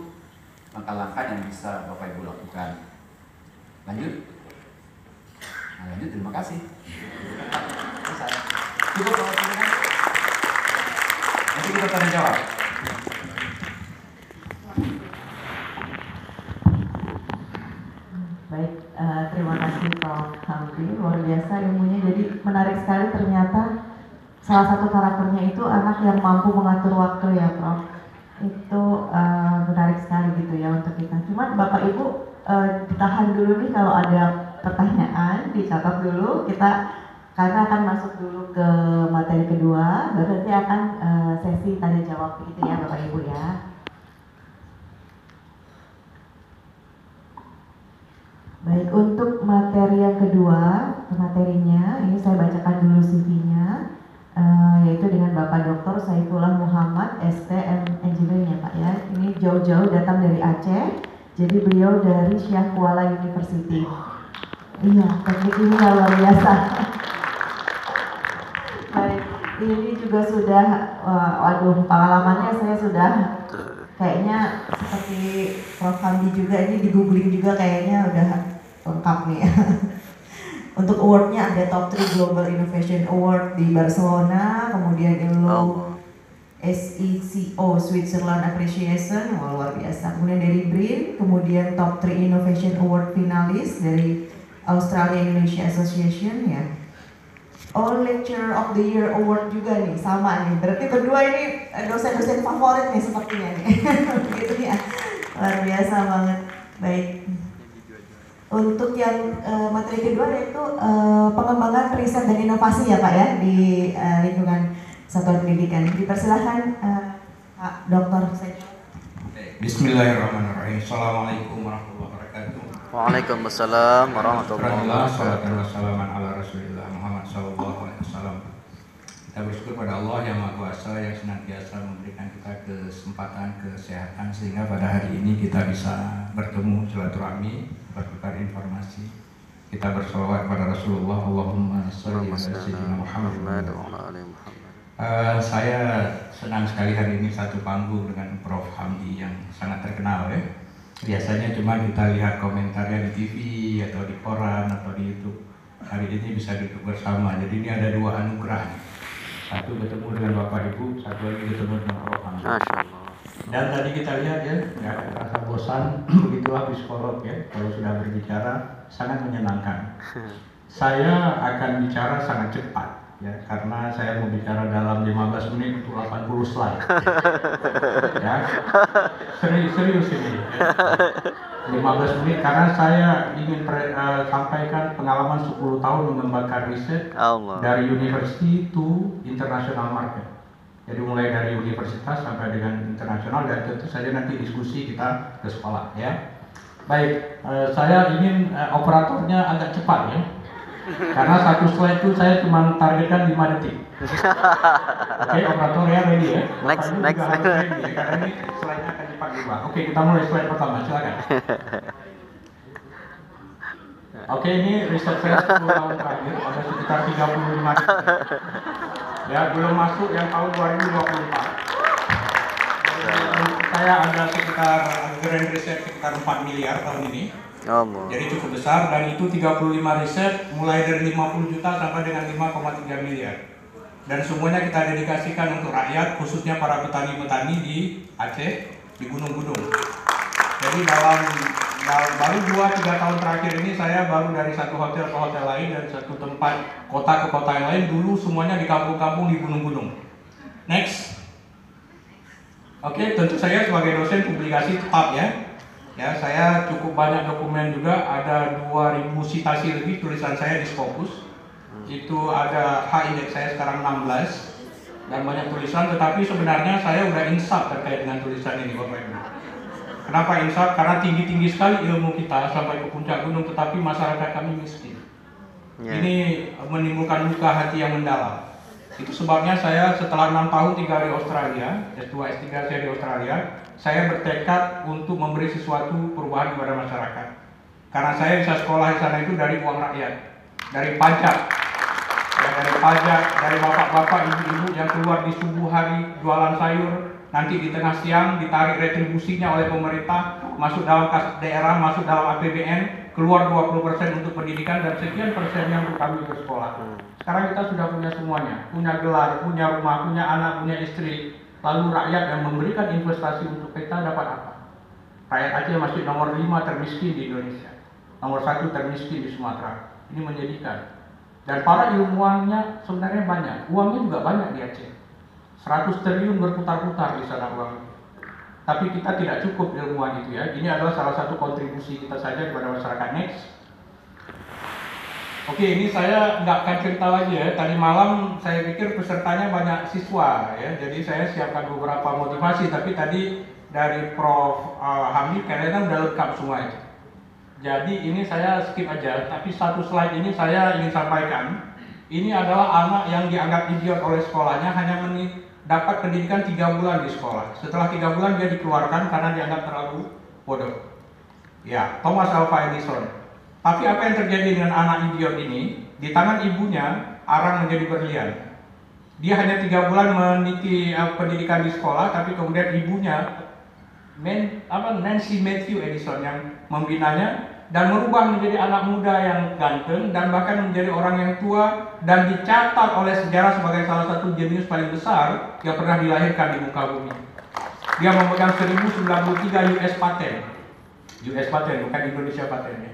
langkah-langkah yang bisa Bapak Ibu lakukan. Lanjut. Nah, lanjut, terima kasih. Selesai. Cukup kalau silakan. Nanti kita tanya jawab. Baik, terima kasih Prof. Hamdi, luar biasa ilmunya. Jadi menarik sekali, ternyata salah satu karakternya itu anak yang mampu mengatur waktu ya Prof. Itu menarik sekali gitu ya untuk kita. Cuma Bapak Ibu ditahan dulu nih, kalau ada pertanyaan dicatat dulu, kita karena akan masuk dulu ke materi kedua, baru nanti akan sesi tanya jawab gitu ya Bapak Ibu ya. Baik, untuk materi yang kedua, materinya ini saya bacakan dulu CV-nya, yaitu dengan Bapak Dr. Saifullah Muhammad, STM Engineering ya Pak ya. Ini jauh-jauh datang dari Aceh, jadi beliau dari Syah Kuala University. Iya, teknik ini luar biasa. Baik, ini juga sudah, waduh pengalamannya saya sudah kayaknya seperti Prof. Hamdi juga, ini di googling juga kayaknya udah lengkap nih. Untuk awardnya ada Top 3 Global Innovation Award di Barcelona, kemudian ILO SECO Switzerland Appreciation, luar biasa. Kemudian dari BRIN, kemudian Top 3 Innovation Award finalis dari Australia Indonesia Association ya. All Lecturer of the Year Award juga nih, sama nih. Berarti berdua ini dosen-dosen favorit nih sepertinya nih. Gitu ya. Luar biasa banget. Baik. Untuk yang materi kedua yaitu pengembangan riset dan inovasi ya Pak ya di lingkungan satuan pendidikan. Dipersilahkan Pak Dr. Bismillahirrahmanirrahim. Assalamualaikum warahmatullahi wabarakatuh. Waalaikumsalam warahmatullahi wabarakatuh. Wassalamualaikum ala Rasulillah Muhammad sallallahu alaihi wasallam. Kita bersyukur pada Allah yang Maha Kuasa yang senantiasa memberikan kita kesempatan, kesehatan sehingga pada hari ini kita bisa bertemu silaturahmi, bertukar informasi. Kita bersolawat kepada Rasulullah, Allahumma sholli ala sayyidina Muhammad. Saya senang sekali hari ini satu panggung dengan Prof. Hamdi yang sangat terkenal ya. Biasanya cuma kita lihat komentarnya di TV atau di koran atau di YouTube. Hari ini bisa duduk bersama. Jadi ini ada dua anugerah. Satu ketemu dengan Bapak Ibu, satu lagi ketemu dengan Prof. Hamdi. Dan tadi kita lihat ya, nggak ada rasa bosan. Begitulah psikolog ya. Kalau sudah berbicara sangat menyenangkan. Saya akan bicara sangat cepat. Ya, karena saya mau bicara dalam 15 menit untuk 80 slide. Ya. Serius ini. Ya. 15 menit karena saya ingin sampaikan pengalaman 10 tahun mengembangkan riset dari university to international market. Jadi mulai dari universitas sampai dengan internasional dan tentu saja nanti diskusi kita ke sekolah ya. Baik, saya ingin operatornya agak cepat ya. Karena satu slide itu saya cuma targetkan 5 detik. Oke, operator ya ready ya. Next. Ready, ya, karena ini slide-nya akan cepat juga. Oke, kita mulai slide pertama, silakan. Oke, ini riset saya 10 tahun terakhir, ada sekitar 35 riset. Ya, belum masuk yang tahun 2024. Saya ada sekitar anggaran riset sekitar 4 miliar tahun ini. Allah. Jadi cukup besar, dan itu 35 riset mulai dari 50 juta sampai dengan 5,3 miliar. Dan semuanya kita dedikasikan untuk rakyat, khususnya para petani-petani di Aceh, di gunung-gunung. Jadi baru 2-3 tahun terakhir ini saya baru dari satu hotel ke hotel lain, dari satu tempat kota ke kota yang lain. Dulu semuanya di kampung-kampung, di gunung-gunung. Next. Oke, tentu saya sebagai dosen publikasi tetap ya. Ya, saya cukup banyak dokumen juga, ada 2000 citasi lebih tulisan saya di Scopus. Itu ada H-index saya sekarang 16 dan banyak tulisan, tetapi sebenarnya saya udah insaf terkait dengan tulisan ini, Bapak Ibu. Kenapa insaf? Karena tinggi-tinggi sekali ilmu kita sampai ke puncak gunung, tetapi masyarakat kami miskin. Ini menimbulkan luka hati yang mendalam. Itu sebabnya saya setelah 6 tahun tinggal di Australia, S2, S3 saya di Australia, saya bertekad untuk memberi sesuatu perubahan kepada masyarakat. Karena saya bisa sekolah di sana itu dari uang rakyat, dari pajak. Ya, dari pajak, dari bapak-bapak, ibu-ibu yang keluar di subuh hari jualan sayur, nanti di tengah siang ditarik retribusinya oleh pemerintah, masuk dalam kas daerah, masuk dalam APBN, keluar 20% untuk pendidikan dan sekian persennya untuk kami bersekolah. Sekarang kita sudah punya semuanya, punya gelar, punya rumah, punya anak, punya istri. Lalu rakyat yang memberikan investasi untuk kita dapat apa? Rakyat Aceh masih nomor 5 termiskin di Indonesia, nomor 1 termiskin di Sumatera. Ini menyedihkan. Dan para ilmuwannya sebenarnya banyak, uangnya juga banyak di Aceh. 100 triliun berputar-putar di sana uangnya. Tapi kita tidak cukup ilmuwan itu ya. Ini adalah salah satu kontribusi kita saja kepada masyarakat. Next. Oke, ini saya nggak akan cerita lagi ya. Tadi malam saya pikir pesertanya banyak siswa ya. Jadi saya siapkan beberapa motivasi. Tapi tadi dari Prof. Hamdi kayaknya kan udah lengkap semua itu. Jadi ini saya skip aja. Tapi satu slide ini saya ingin sampaikan. Ini adalah anak yang dianggap idiot oleh sekolahnya, hanya dapat pendidikan 3 bulan di sekolah. Setelah 3 bulan dia dikeluarkan karena dianggap terlalu bodoh. Ya, Thomas Alva Edison. Tapi apa yang terjadi dengan anak idiot ini? Di tangan ibunya, arang menjadi berlian. Dia hanya 3 bulan meniti pendidikan di sekolah, tapi kemudian ibunya, Nancy Matthew Edison yang membinanya dan merubah menjadi anak muda yang ganteng dan bahkan menjadi orang yang tua dan dicatat oleh sejarah sebagai salah satu jenius paling besar yang pernah dilahirkan di muka bumi. Dia memegang 1093 US patent. US patent, bukan Indonesia patennya.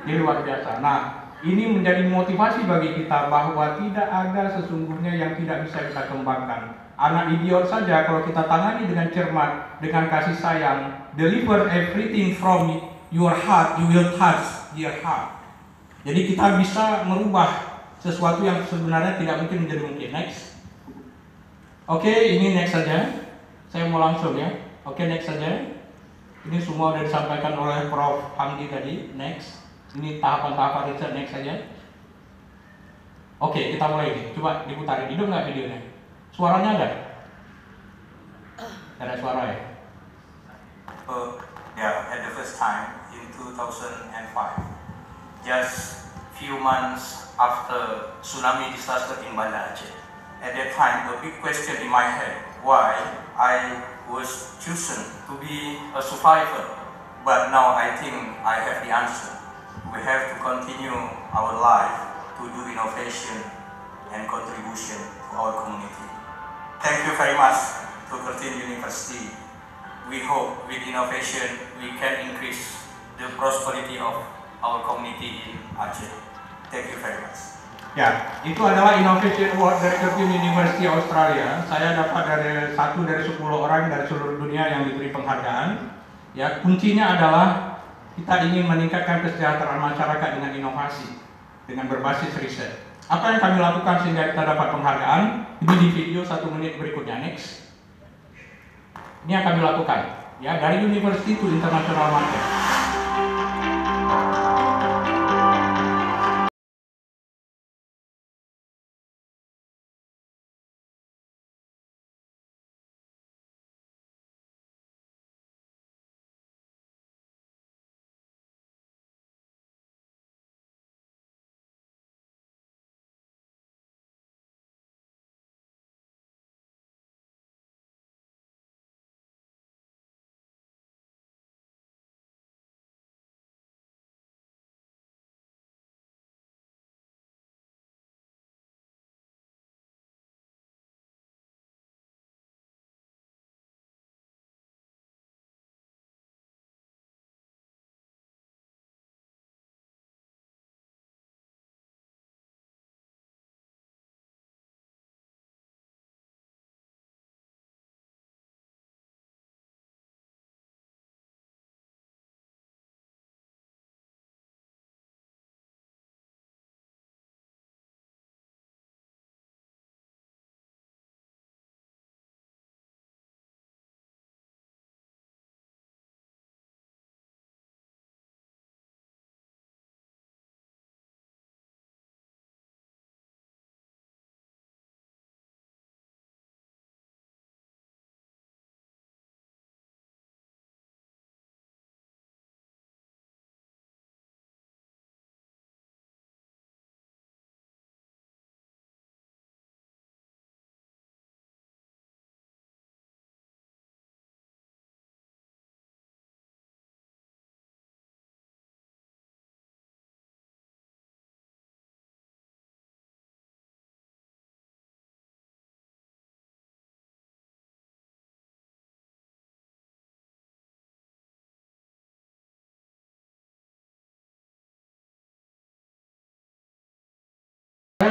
Ini luar biasa. Nah, ini menjadi motivasi bagi kita bahwa tidak ada sesungguhnya yang tidak bisa kita kembangkan. Anak idiot saja kalau kita tangani dengan cermat, dengan kasih sayang, deliver everything from your heart, you will touch their heart. Jadi kita bisa merubah sesuatu yang sebenarnya tidak mungkin menjadi mungkin. Next. Oke, ini next saja. Saya mau langsung ya. Oke, next saja. Ini semua sudah disampaikan oleh Prof. Hamdi tadi. Next. Ini tahapan-tahapan riset. Next saja. Oke, kita mulai nih. Coba diputarin. Hidup nggak videonya? Suaranya ada? Ada suara ya? Yeah, at the first time in 2005, just few months after tsunami disaster in Banda Aceh. At that time, a big question in my head, why I was chosen to be a survivor. But now I think I have the answer. We have to continue our life to do innovation and contribution to our community. Thank you very much to Curtin University. We hope with innovation we can increase the prosperity of our community in Aceh. Thank you very much. Ya, itu adalah Innovation Award dari Curtin University Australia. Saya dapat dari 1 dari 10 orang dari seluruh dunia yang diberi penghargaan. Ya, kuncinya adalah kita ingin meningkatkan kesejahteraan masyarakat dengan inovasi, dengan berbasis riset. Apa yang kami lakukan sehingga kita dapat penghargaan? Ini di video 1 menit berikutnya. Next. Ini yang kami lakukan. Ya, dari University to International Market.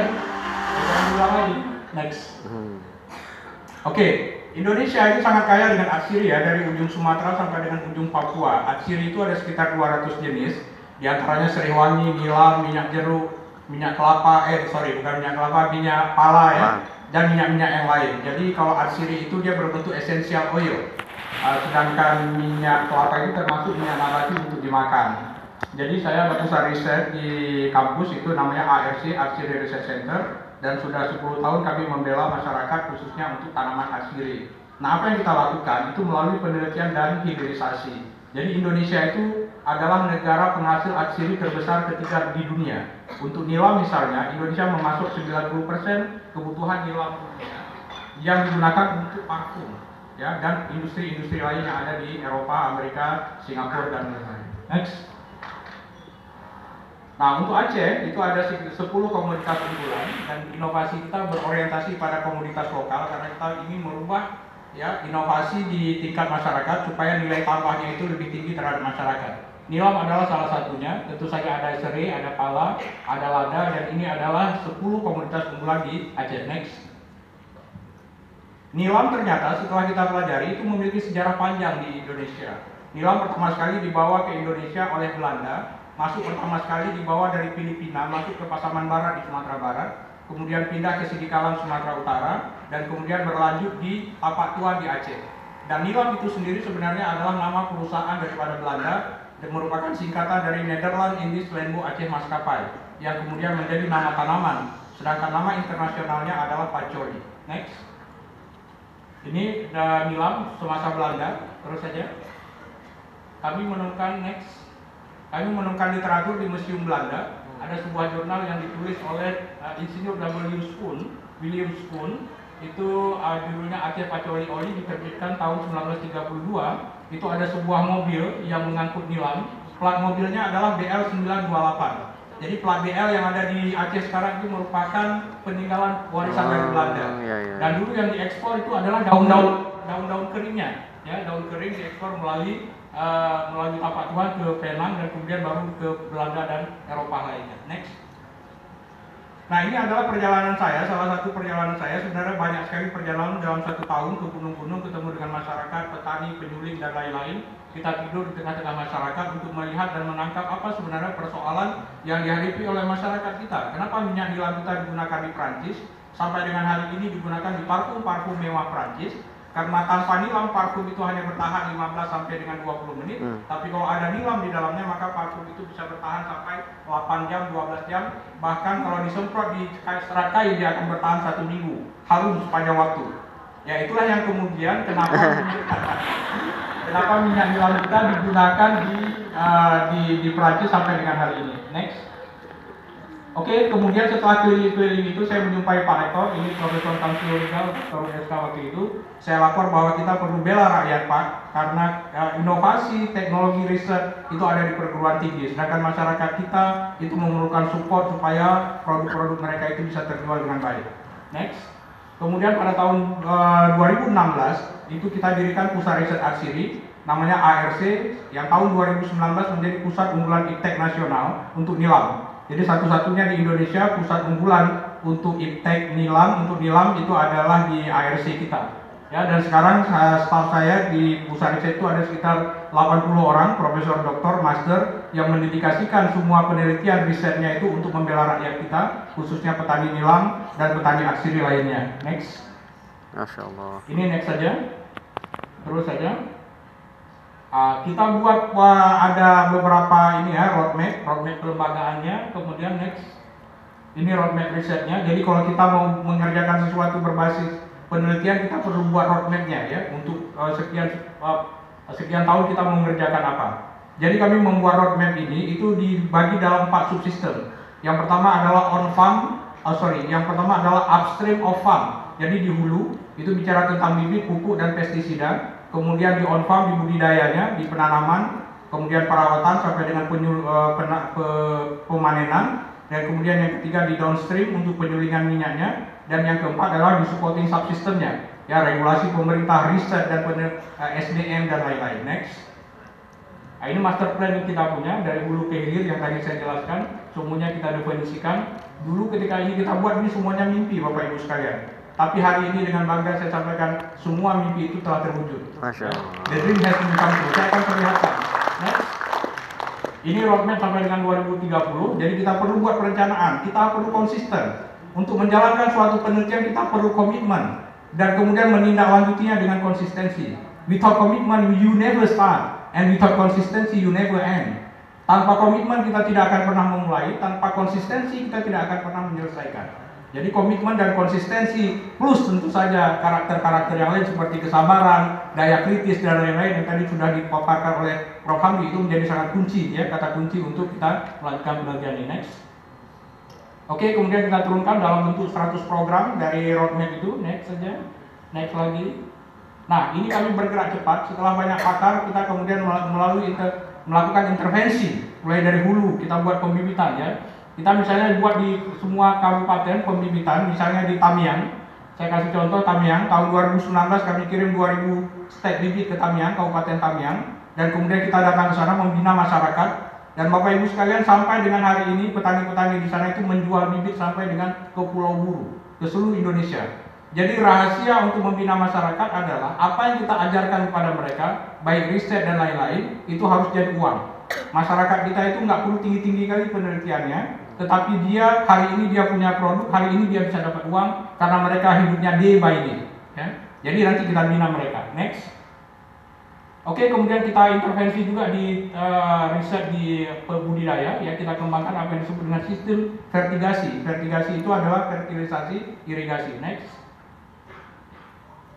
Jangan diulang lagi. Next. Oke, Indonesia itu sangat kaya dengan atsiri ya, dari ujung Sumatera sampai dengan ujung Papua. Atsiri itu ada sekitar 200 jenis, di antaranya Seriwangi, nilam, minyak jeruk, minyak kelapa, bukan minyak kelapa, minyak pala ya, dan minyak-minyak yang lain. Jadi kalau atsiri itu dia berbentuk essential oil, sedangkan minyak kelapa itu termasuk minyak nabati untuk dimakan. Jadi saya pusat riset di kampus itu namanya ARC, Atsiri Research Center, dan sudah 10 tahun kami membela masyarakat khususnya untuk tanaman atsiri. Nah, apa yang kita lakukan itu melalui penelitian dan hilirisasi. Jadi Indonesia itu adalah negara penghasil atsiri terbesar ketiga di dunia. Untuk nilam misalnya, Indonesia memasuk 90% kebutuhan nilam dunia yang digunakan untuk parfum, ya, dan industri-industri lain yang ada di Eropa, Amerika, Singapura, dan lain-lain. Next. Nah, untuk Aceh itu ada 10 komoditas unggulan, dan inovasi kita berorientasi pada komoditas lokal karena kita ingin merubah ya inovasi di tingkat masyarakat supaya nilai tambahnya itu lebih tinggi terhadap masyarakat. Nilam adalah salah satunya, tentu saja ada serai, ada pala, ada lada, dan ini adalah 10 komoditas unggulan di Aceh. Next. Nilam ternyata setelah kita pelajari itu memiliki sejarah panjang di Indonesia. Nilam pertama sekali dibawa ke Indonesia oleh Belanda, masuk pertama sekali dibawa dari Filipina, masuk ke Pasaman Barat di Sumatera Barat, kemudian pindah ke Sidikalang Sumatera Utara, dan kemudian berlanjut di Tapak Tua di Aceh. Dan nilam itu sendiri sebenarnya adalah nama perusahaan daripada Belanda dan merupakan singkatan dari Nederland Indies Landbouw Aceh Maskapai yang kemudian menjadi nama tanaman, sedangkan nama internasionalnya adalah pacoli. Next. Ini nilam semasa Belanda. Terus saja. Kami menemukan Kami menemukan literatur di Museum Belanda. Ada sebuah jurnal yang ditulis oleh Insinyur William Spoon. Itu judulnya Aceh Pacoli Oli, diterbitkan tahun 1932. Itu ada sebuah mobil yang mengangkut nilam. Plat mobilnya adalah BL928. Jadi plat BL yang ada di Aceh sekarang itu merupakan peninggalan warisan dari Belanda. Dan dulu yang diekspor itu adalah daun-daun keringnya. Ya, daun kering diekspor melalui Tapak Tua ke Penang dan kemudian baru ke Belanda dan Eropa lainnya. Next. Nah, ini adalah perjalanan saya, salah satu perjalanan saya. Sebenarnya banyak sekali perjalanan dalam 1 tahun ke gunung-gunung, ketemu dengan masyarakat, petani, penyuling, dan lain-lain. Kita tidur di tengah-tengah masyarakat untuk melihat dan menangkap apa sebenarnya persoalan yang dihadapi oleh masyarakat kita. Kenapa minyak nilam kita digunakan di Prancis, sampai dengan hari ini digunakan di parfum-parfum mewah Prancis. Karena tanpa nilam parfum itu hanya bertahan 15 sampai dengan 20 menit. Tapi kalau ada nilam di dalamnya maka parfum itu bisa bertahan sampai 8 jam, 12 jam. Bahkan kalau disemprot di serat kayu dia akan bertahan 1 minggu. Harum sepanjang waktu. Ya itulah yang kemudian kenapa minyak nilam kita digunakan di Prancis sampai dengan hari ini. Next. Oke, kemudian setelah keliling-keliling itu saya menjumpai Pak Rektor, ini Profesor Tamsil Rizal, Profesor SK waktu itu. Saya lapor bahwa kita perlu bela rakyat Pak, karena inovasi teknologi riset itu ada di perguruan tinggi, sedangkan masyarakat kita itu memerlukan support supaya produk-produk mereka itu bisa terjual dengan baik. Next. Kemudian pada tahun 2016 itu kita dirikan pusat riset atsiri, namanya ARC, yang tahun 2019 menjadi pusat unggulan iptek nasional untuk nilam. Jadi satu-satunya di Indonesia pusat unggulan untuk iptek nilam, untuk nilam itu adalah di ARC kita. Ya, dan sekarang staf saya di pusat riset itu ada sekitar 80 orang, profesor, doktor, master, yang mendedikasikan semua penelitian risetnya itu untuk membela rakyat kita, khususnya petani nilam dan petani atsiri lainnya. Next. Masya Allah. Ini next saja. Terus saja. Kita buat ada beberapa ini ya, roadmap kelembagaannya. Kemudian next, ini roadmap risetnya. Jadi kalau kita mau mengerjakan sesuatu berbasis penelitian, kita perlu buat roadmapnya ya, untuk sekian tahun kita mau mengerjakan apa. Jadi kami membuat roadmap ini itu dibagi dalam 4 subsistem. Yang pertama adalah yang pertama adalah upstream of farm. Jadi di hulu itu bicara tentang bibit, pupuk, dan pestisida. Kemudian di on farm, di budidayanya, di penanaman, kemudian perawatan sampai dengan pemanenan, dan kemudian yang ketiga di downstream untuk penyulingan minyaknya, dan yang keempat adalah di supporting subsistemnya, ya, regulasi pemerintah, riset, dan SDM dan lain-lain. Next. Nah, ini master plan yang kita punya dari hulu ke hilir yang tadi saya jelaskan. semuanya kita definisikan. Dulu ketika ini kita buat ini semuanya mimpi Bapak Ibu sekalian. Tapi hari ini dengan bangga saya sampaikan semua mimpi itu telah terwujud. Masya Allah. The dream has become true. Saya akan perlihatkan. Next. Ini roadmap sampai dengan 2030. Jadi kita perlu buat perencanaan. Kita perlu konsisten. Untuk menjalankan suatu penelitian kita perlu komitmen. Dan kemudian menindaklanjutinya dengan konsistensi. Without commitment you never start. And without consistency you never end. Tanpa komitmen kita tidak akan pernah memulai. Tanpa konsistensi kita tidak akan pernah menyelesaikan. Jadi komitmen dan konsistensi plus tentu saja karakter-karakter yang lain seperti kesabaran, daya kritis dan lain-lain yang tadi sudah dipaparkan oleh Prof. Hamdi itu menjadi sangat kunci ya, kata kunci untuk kita melanjutkan penelitian ini. Next. Oke, kemudian kita turunkan dalam bentuk 100 program dari roadmap itu. Next saja. Next lagi. Nah, ini kami bergerak cepat. Setelah banyak pakar, kita kemudian melakukan intervensi mulai dari hulu. Kita buat pembibitan ya. Kita misalnya buat di semua kabupaten pembibitan, misalnya di Tamiang. Saya kasih contoh Tamiang, tahun 2019 kami kirim 2000 stek bibit ke Tamiang, Kabupaten Tamiang. Dan kemudian kita datang ke sana membina masyarakat. Dan Bapak Ibu sekalian, sampai dengan hari ini petani-petani di sana itu menjual bibit sampai dengan ke Pulau Buru, ke seluruh Indonesia. Jadi rahasia untuk membina masyarakat adalah apa yang kita ajarkan kepada mereka, baik riset dan lain-lain, itu harus jadi uang. Masyarakat kita itu nggak perlu tinggi-tinggi kali penelitiannya, tetapi dia hari ini dia punya produk, hari ini dia bisa dapat uang karena mereka hidupnya day by day. Ya. Jadi nanti kita bina mereka. Next. Oke, kemudian kita intervensi juga di riset di budidaya. Ya, kita kembangkan apa yang disebut dengan sistem vertigasi. Vertigasi itu adalah fertilisasi irigasi. Next.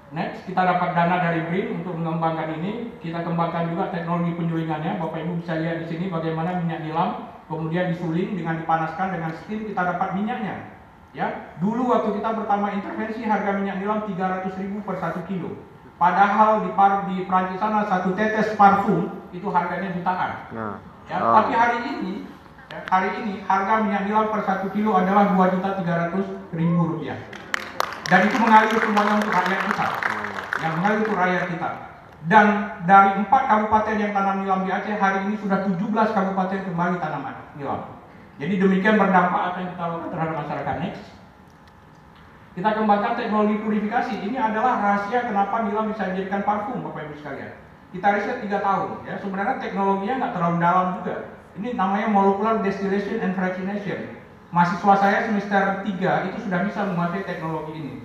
Next, kita dapat dana dari BRIN untuk mengembangkan ini. Kita kembangkan juga teknologi penyulingannya. Bapak Ibu bisa lihat di sini bagaimana minyak nilam kemudian disuling dengan dipanaskan dengan steam kita dapat minyaknya. Ya, dulu waktu kita pertama intervensi harga minyak nilam 300.000 per 1 kilo. Padahal di Prancis sana satu tetes parfum itu harganya jutaan. Ya, tapi hari ini harga minyak nilam per 1 kilo adalah 2.300.000 rupiah. Dan itu mengalir semuanya untuk rakyat kita. Yang mengalir untuk rakyat kita. Dan dari 4 kabupaten yang tanam nilam di Aceh, hari ini sudah 17 kabupaten kembali tanaman nilam. Jadi demikian berdampak apa yang kita lakukan terhadap masyarakat. Next. Kita kembangkan teknologi purifikasi. Ini adalah rahasia kenapa nilam bisa dijadikan parfum, Bapak Ibu sekalian. Kita riset 3 tahun. Ya, sebenarnya teknologinya nggak terlalu dalam juga. Ini namanya molecular distillation and fractionation. Mahasiswa saya semester 3 itu sudah bisa menguasai teknologi ini.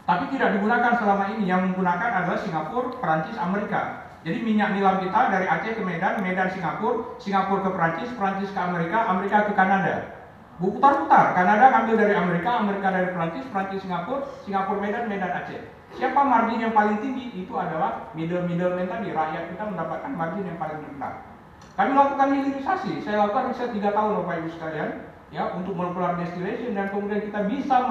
Tapi tidak digunakan selama ini. Yang menggunakan adalah Singapura, Perancis, Amerika. Jadi minyak nilam kita dari Aceh ke Medan, Medan Singapura, Singapura ke Perancis, Perancis ke Amerika, Amerika ke Kanada. Putar-putar, Kanada ambil dari Amerika, Amerika dari Perancis, Perancis Singapura, Singapura Medan, Medan Aceh. Siapa margin yang paling tinggi? Itu adalah middleman tadi. Rakyat kita mendapatkan margin yang paling rendah. Kami lakukan hilirisasi. Saya lakukan riset 3 tahun Bapak Ibu sekalian. Ya, untuk molecular distillation dan kemudian kita bisa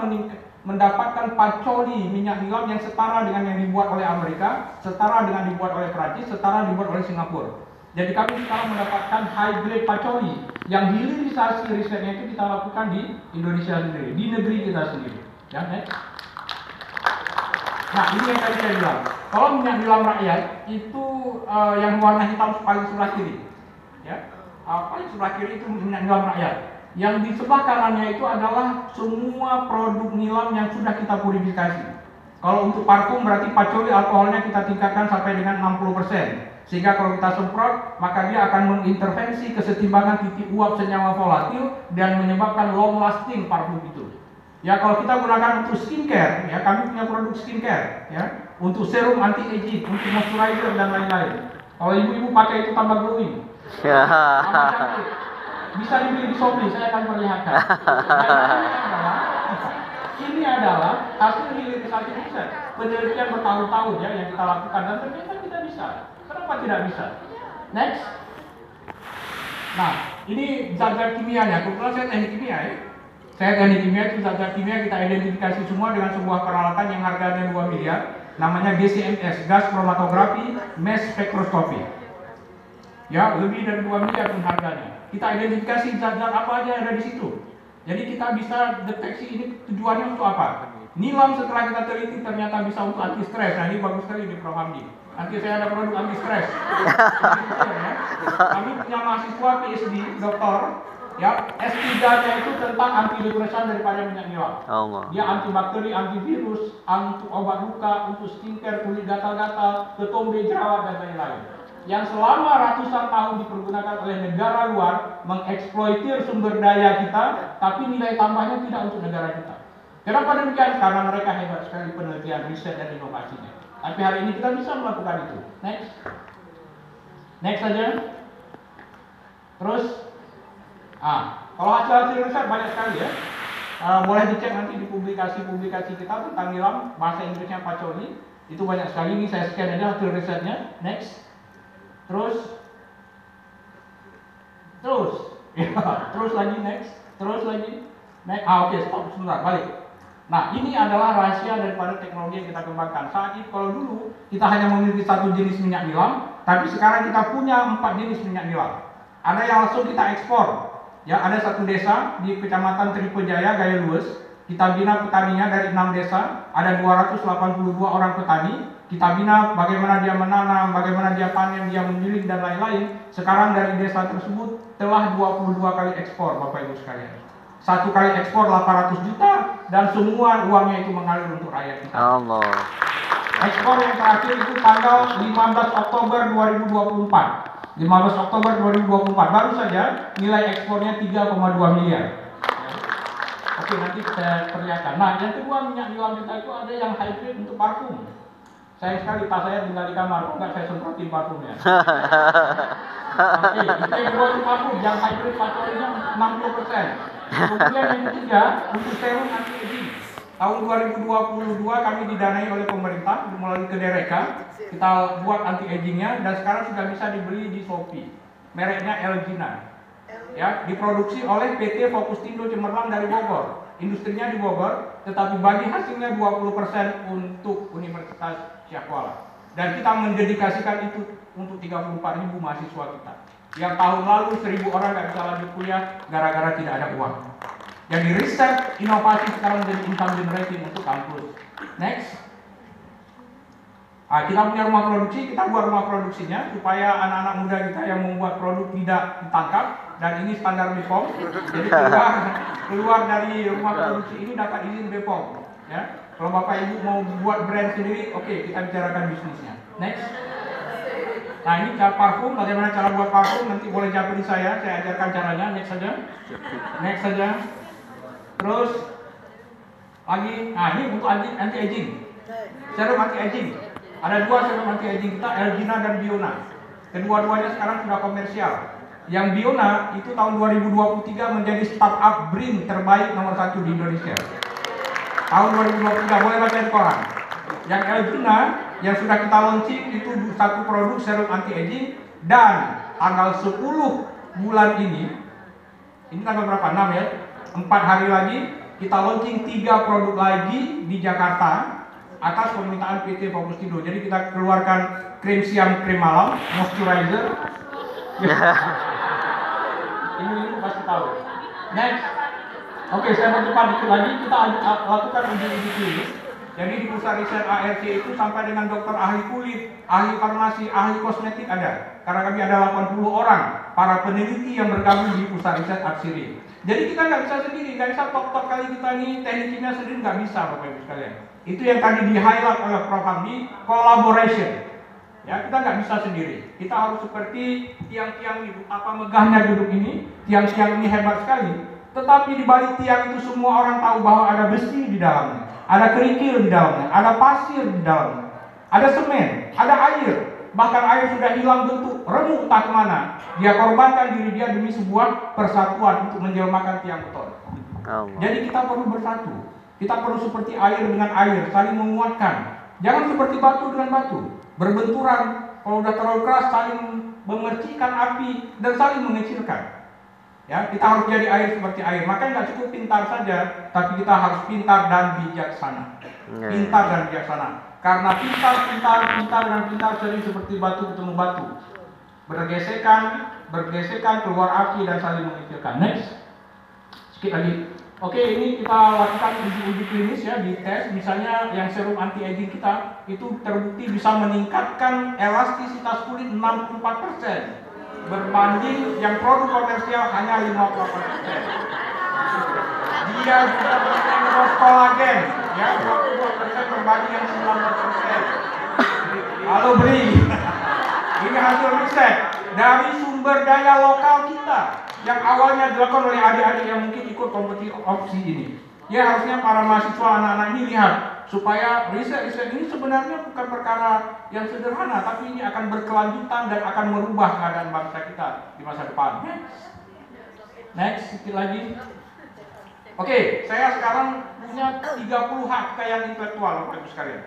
mendapatkan pacoli minyak nilam yang setara dengan yang dibuat oleh Amerika, setara dengan dibuat oleh Perancis, setara dibuat oleh Singapura. Jadi kami sekarang mendapatkan high grade pacoli yang hilirisasi risetnya itu kita lakukan di Indonesia sendiri, di negeri kita sendiri. Ya, next. Nah, ini yang tadi saya bilang. Kalau minyak nilam rakyat itu yang warna hitam paling sebelah kiri. Ya, paling sebelah kiri itu minyak nilam rakyat. Yang di sebelah kanannya itu adalah semua produk nilam yang sudah kita purifikasi. Kalau untuk parfum berarti pacoli alkoholnya kita tingkatkan sampai dengan 60%. Sehingga kalau kita semprot, maka dia akan mengintervensi kesetimbangan titik uap senyawa volatil dan menyebabkan long lasting parfum itu. Ya, kalau kita gunakan untuk skincare, ya kami punya produk skincare, ya untuk serum anti aging, untuk moisturizer dan lain-lain. Kalau ibu-ibu pakai itu tambah glowing. Bisa dibeli di Shopee, saya akan perlihatkan. Ini adalah hasil hilirisasi riset, penelitian bertahun-tahun ya yang kita lakukan dan ternyata kita bisa. Kenapa tidak bisa? Next. Nah, ini zat-zat kimianya. Kebetulan saya teknik kimia ya. Saya teknik kimia itu zat-zat kimia kita identifikasi semua dengan sebuah peralatan yang harganya 2 miliar, namanya GCMS, gas chromatografi mass spectroscopy. Ya, lebih dari 2 miliar pun harganya. Kita identifikasi zat-zat apa aja yang ada di situ. Jadi kita bisa deteksi ini tujuannya untuk apa. Nilam setelah kita teliti ternyata bisa untuk anti stres. Nah, ini bagus sekali di Prof. Hamdi. Nanti saya ada produk anti stres. Kami punya mahasiswa PhD, doktor, Ya, S3-nya itu tentang anti-depresan daripada minyak nilam. Allah. Dia antibakteri, antivirus, anti obat luka, untuk skincare, kulit gatal-gatal, ketombe, jerawat, dan lain-lain. Yang selama ratusan tahun dipergunakan oleh negara luar mengeksploitir sumber daya kita, tapi nilai tambahnya tidak untuk negara kita. Kenapa demikian? Karena mereka hebat sekali penelitian, riset, dan inovasinya. Tapi hari ini kita bisa melakukan itu. Next. Next saja. Terus, kalau hasil-hasil riset banyak sekali ya. Boleh dicek nanti di publikasi-publikasi kita tentang nilam, bahasa Inggrisnya Pacoli. Itu banyak sekali, ini saya scan aja hasil risetnya. Next. Terus. Ya, terus lagi next. Terus lagi. Next. Oke, stop sebentar, balik. Nah, ini adalah rahasia daripada teknologi yang kita kembangkan. Saat ini kalau dulu kita hanya memiliki satu jenis minyak nilam, tapi sekarang kita punya 4 jenis minyak nilam. Ada yang langsung kita ekspor. Ya, ada satu desa di Kecamatan Tripejaya, Gaya Lues. Kita bina petaninya dari 6 desa, ada 282 orang petani. Kita bina bagaimana dia menanam, bagaimana dia panen, dia memilih dan lain-lain. Sekarang dari desa tersebut telah 22 kali ekspor, Bapak Ibu sekalian. Satu kali ekspor 800 juta dan semua uangnya itu mengalir untuk rakyat kita. Allah. Ekspor yang terakhir itu tanggal 15 Oktober 2024. 15 Oktober 2024 baru saja nilai ekspornya 3,2 miliar. Oke, nanti saya perlihatkan. Nah, yang kedua minyak nilam kita itu ada yang hybrid untuk parfum. Sayang sekali tas saya tinggal di kamar, kok nggak saya semprotin parfumnya. Oke, itu yang kedua untuk parfum, yang hybrid Pacolinya 60%. Kemudian yang ketiga untuk serum anti-aging. Tahun 2022 kami didanai oleh pemerintah melalui Kedereka. Kita buat anti-agingnya dan sekarang sudah bisa dibeli di Shopee. Mereknya Elgina. Ya, diproduksi oleh PT Fokustindo Cemerlang dari Bogor. Industrinya di Bogor, tetapi bagi hasilnya 20% untuk Universitas Syahkuala. Dan kita mendedikasikan itu untuk 34.000 mahasiswa kita. Yang tahun lalu 1.000 orang nggak bisa lanjut kuliah gara-gara tidak ada uang. Jadi riset inovasi sekarang menjadi income generating untuk kampus. Next. Kita punya rumah produksi, kita buat rumah produksinya supaya anak-anak muda kita yang membuat produk tidak ditangkap, dan ini standar BPOM. Jadi keluar dari rumah produksi ini dapat izin BPOM. Ya. Kalau Bapak Ibu mau buat brand sendiri, oke, kita bicarakan bisnisnya. Next. Nah, ini cara parfum, bagaimana cara buat parfum, nanti boleh japri saya ajarkan caranya. Next saja. Next saja. Terus lagi, nah ini untuk anti-aging. Serum anti-aging. Ada 2 serum anti-aging kita, Elgina dan Biona. Kedua-duanya sekarang sudah komersial. Yang Biona itu tahun 2023 menjadi startup BRIN terbaik nomor 1 di Indonesia. Tahun 2023, boleh baca di koran. Yang Elgina yang sudah kita launching itu satu produk serum anti-aging, dan tanggal 10 bulan ini tanggal berapa? 6 ya? 4 hari lagi kita launching 3 produk lagi di Jakarta atas permintaan PT Fokustindo. Jadi kita keluarkan krim siang, krim malam, moisturizer. Ini pasti tahu. Next. Oke, saya mau cepat dikit lagi. Kita lakukan uji klinis. Jadi di pusat riset ARC itu sampai dengan dokter ahli kulit, ahli farmasi, ahli kosmetik ada. Karena kami ada 80 orang para peneliti yang bergabung di pusat riset Arsiri. Jadi kita nggak bisa sendiri, nggak bisa top kali kita nih teknik kimia sendiri, nggak bisa Bapak Ibu sekalian. Itu yang tadi di highlight oleh Prof. Hamdi, collaboration. Ya, kita nggak bisa sendiri. Kita harus seperti tiang-tiang ini, apa megahnya gedung ini, tiang-tiang ini hebat sekali. Tetapi di balik tiang itu semua orang tahu bahwa ada besi di dalamnya. Ada kerikil di dalamnya, ada pasir di dalamnya, ada semen, ada air, bahkan air sudah hilang bentuk, remuk entah kemana. Dia korbankan diri dia demi sebuah persatuan untuk menjelmakan tiang beton. Jadi kita perlu bersatu, kita perlu seperti air dengan air, saling menguatkan. Jangan seperti batu dengan batu, berbenturan, kalau udah terlalu keras saling memercikan api dan saling mengecilkan. Ya, kita harus jadi air seperti air. Makanya nggak cukup pintar saja, tapi kita harus pintar dan bijaksana. Pintar dan bijaksana. Karena pintar sering seperti batu ketemu batu. Bergesekan, keluar api dan saling mengecilkan. Next. Sedikit lagi. Oke, ini kita lakukan uji klinis ya, di tes. Misalnya yang serum anti-aging kita itu terbukti bisa meningkatkan elastisitas kulit 64%. berbanding yang produk komersial hanya 58%. Dia juga mengekspor kolagen, ya 22% berbanding yang 19%. Lalu beri, ini hasil riset dari sumber daya lokal kita yang awalnya dilakukan oleh adik-adik yang mungkin ikut kompetisi opsi ini. Ya harusnya para mahasiswa anak-anak ini lihat supaya riset-riset ini sebenarnya bukan perkara yang sederhana, tapi ini akan berkelanjutan dan akan merubah keadaan bangsa kita di masa depan. Next, sedikit lagi. Oke, saya sekarang punya 30 hak kekayaan intelektual, Bapak Ibu sekalian.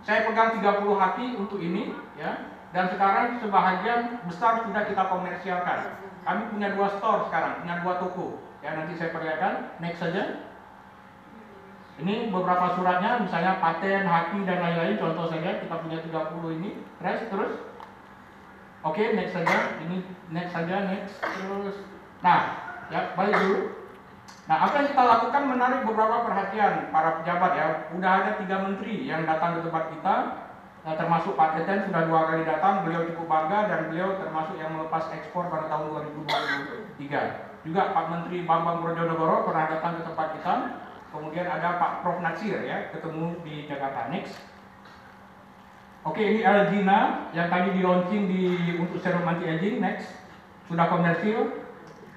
Saya pegang 30 haki untuk ini, ya. Dan sekarang sebahagian besar sudah kita komersialkan. Kami punya 2 store sekarang, punya 2 toko. Ya, nanti saya perlihatkan. Next saja. Ini beberapa suratnya, misalnya paten, haki dan lain-lain. Contoh saja, kita punya 30 ini. Terus. Oke, next saja. Ini next saja, next. Terus. Nah, ya balik dulu. Nah, apa yang kita lakukan menarik beberapa perhatian para pejabat ya. Udah ada 3 menteri yang datang ke tempat kita, termasuk Pak Teten sudah 2 kali datang. Beliau cukup bangga dan beliau termasuk yang melepas ekspor pada tahun 2023. Juga Pak Menteri Bambang Brojonegoro pernah datang ke tempat kita. Kemudian ada Pak Prof Natsir ya, ketemu di Jakarta. Next. Oke, ini Elgina yang tadi di launching untuk serum anti aging. Next. Sudah komersil.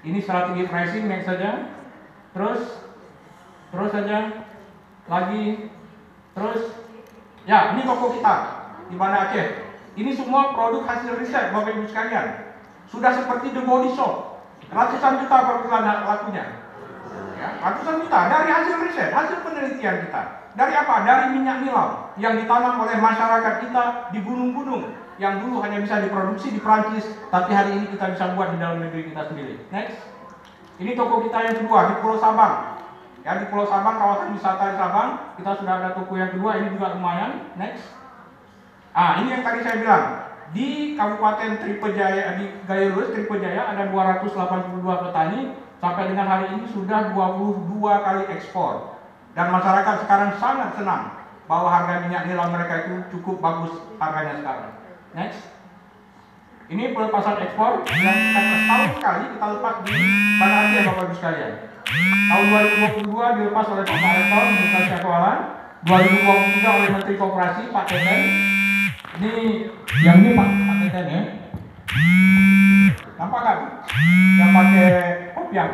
Ini strategi pricing. Next saja. Terus saja. Lagi. Terus. Ya, ini toko kita di Banda Aceh. Ini semua produk hasil riset Bapak Ibu sekalian. Sudah seperti The Body Shop. Ratusan juta per bulan lakunya. Ya, ratusan juta dari hasil riset, hasil penelitian kita. Dari apa? Dari minyak nilam yang ditanam oleh masyarakat kita di gunung-gunung yang dulu hanya bisa diproduksi di Prancis, tapi hari ini kita bisa buat di dalam negeri kita sendiri. Next. Ini toko kita yang kedua di Pulau Sabang. Ya, di Pulau Sabang, kawasan wisata di Sabang, kita sudah ada toko yang kedua, ini juga lumayan. Next. Ini yang tadi saya bilang. Di Kabupaten Tripejaya, di Gaya Lues, Tripejaya ada 282 petani. Sampai dengan hari ini sudah 22 kali ekspor. Dan masyarakat sekarang sangat senang bahwa harga minyak nilam mereka itu cukup bagus harganya sekarang. Next. Ini pelepasan ekspor yang setahun sekali kita lepas di Banda Aceh Bapak Ibu sekalian. Tahun 2022 dilepas oleh Pak Rektor Menteri Keuangan, 2023 oleh Menteri Koperasi Pak Teten. Ini yang ini Pak Teten ya. Nampak kan? Yang pakai kopiah.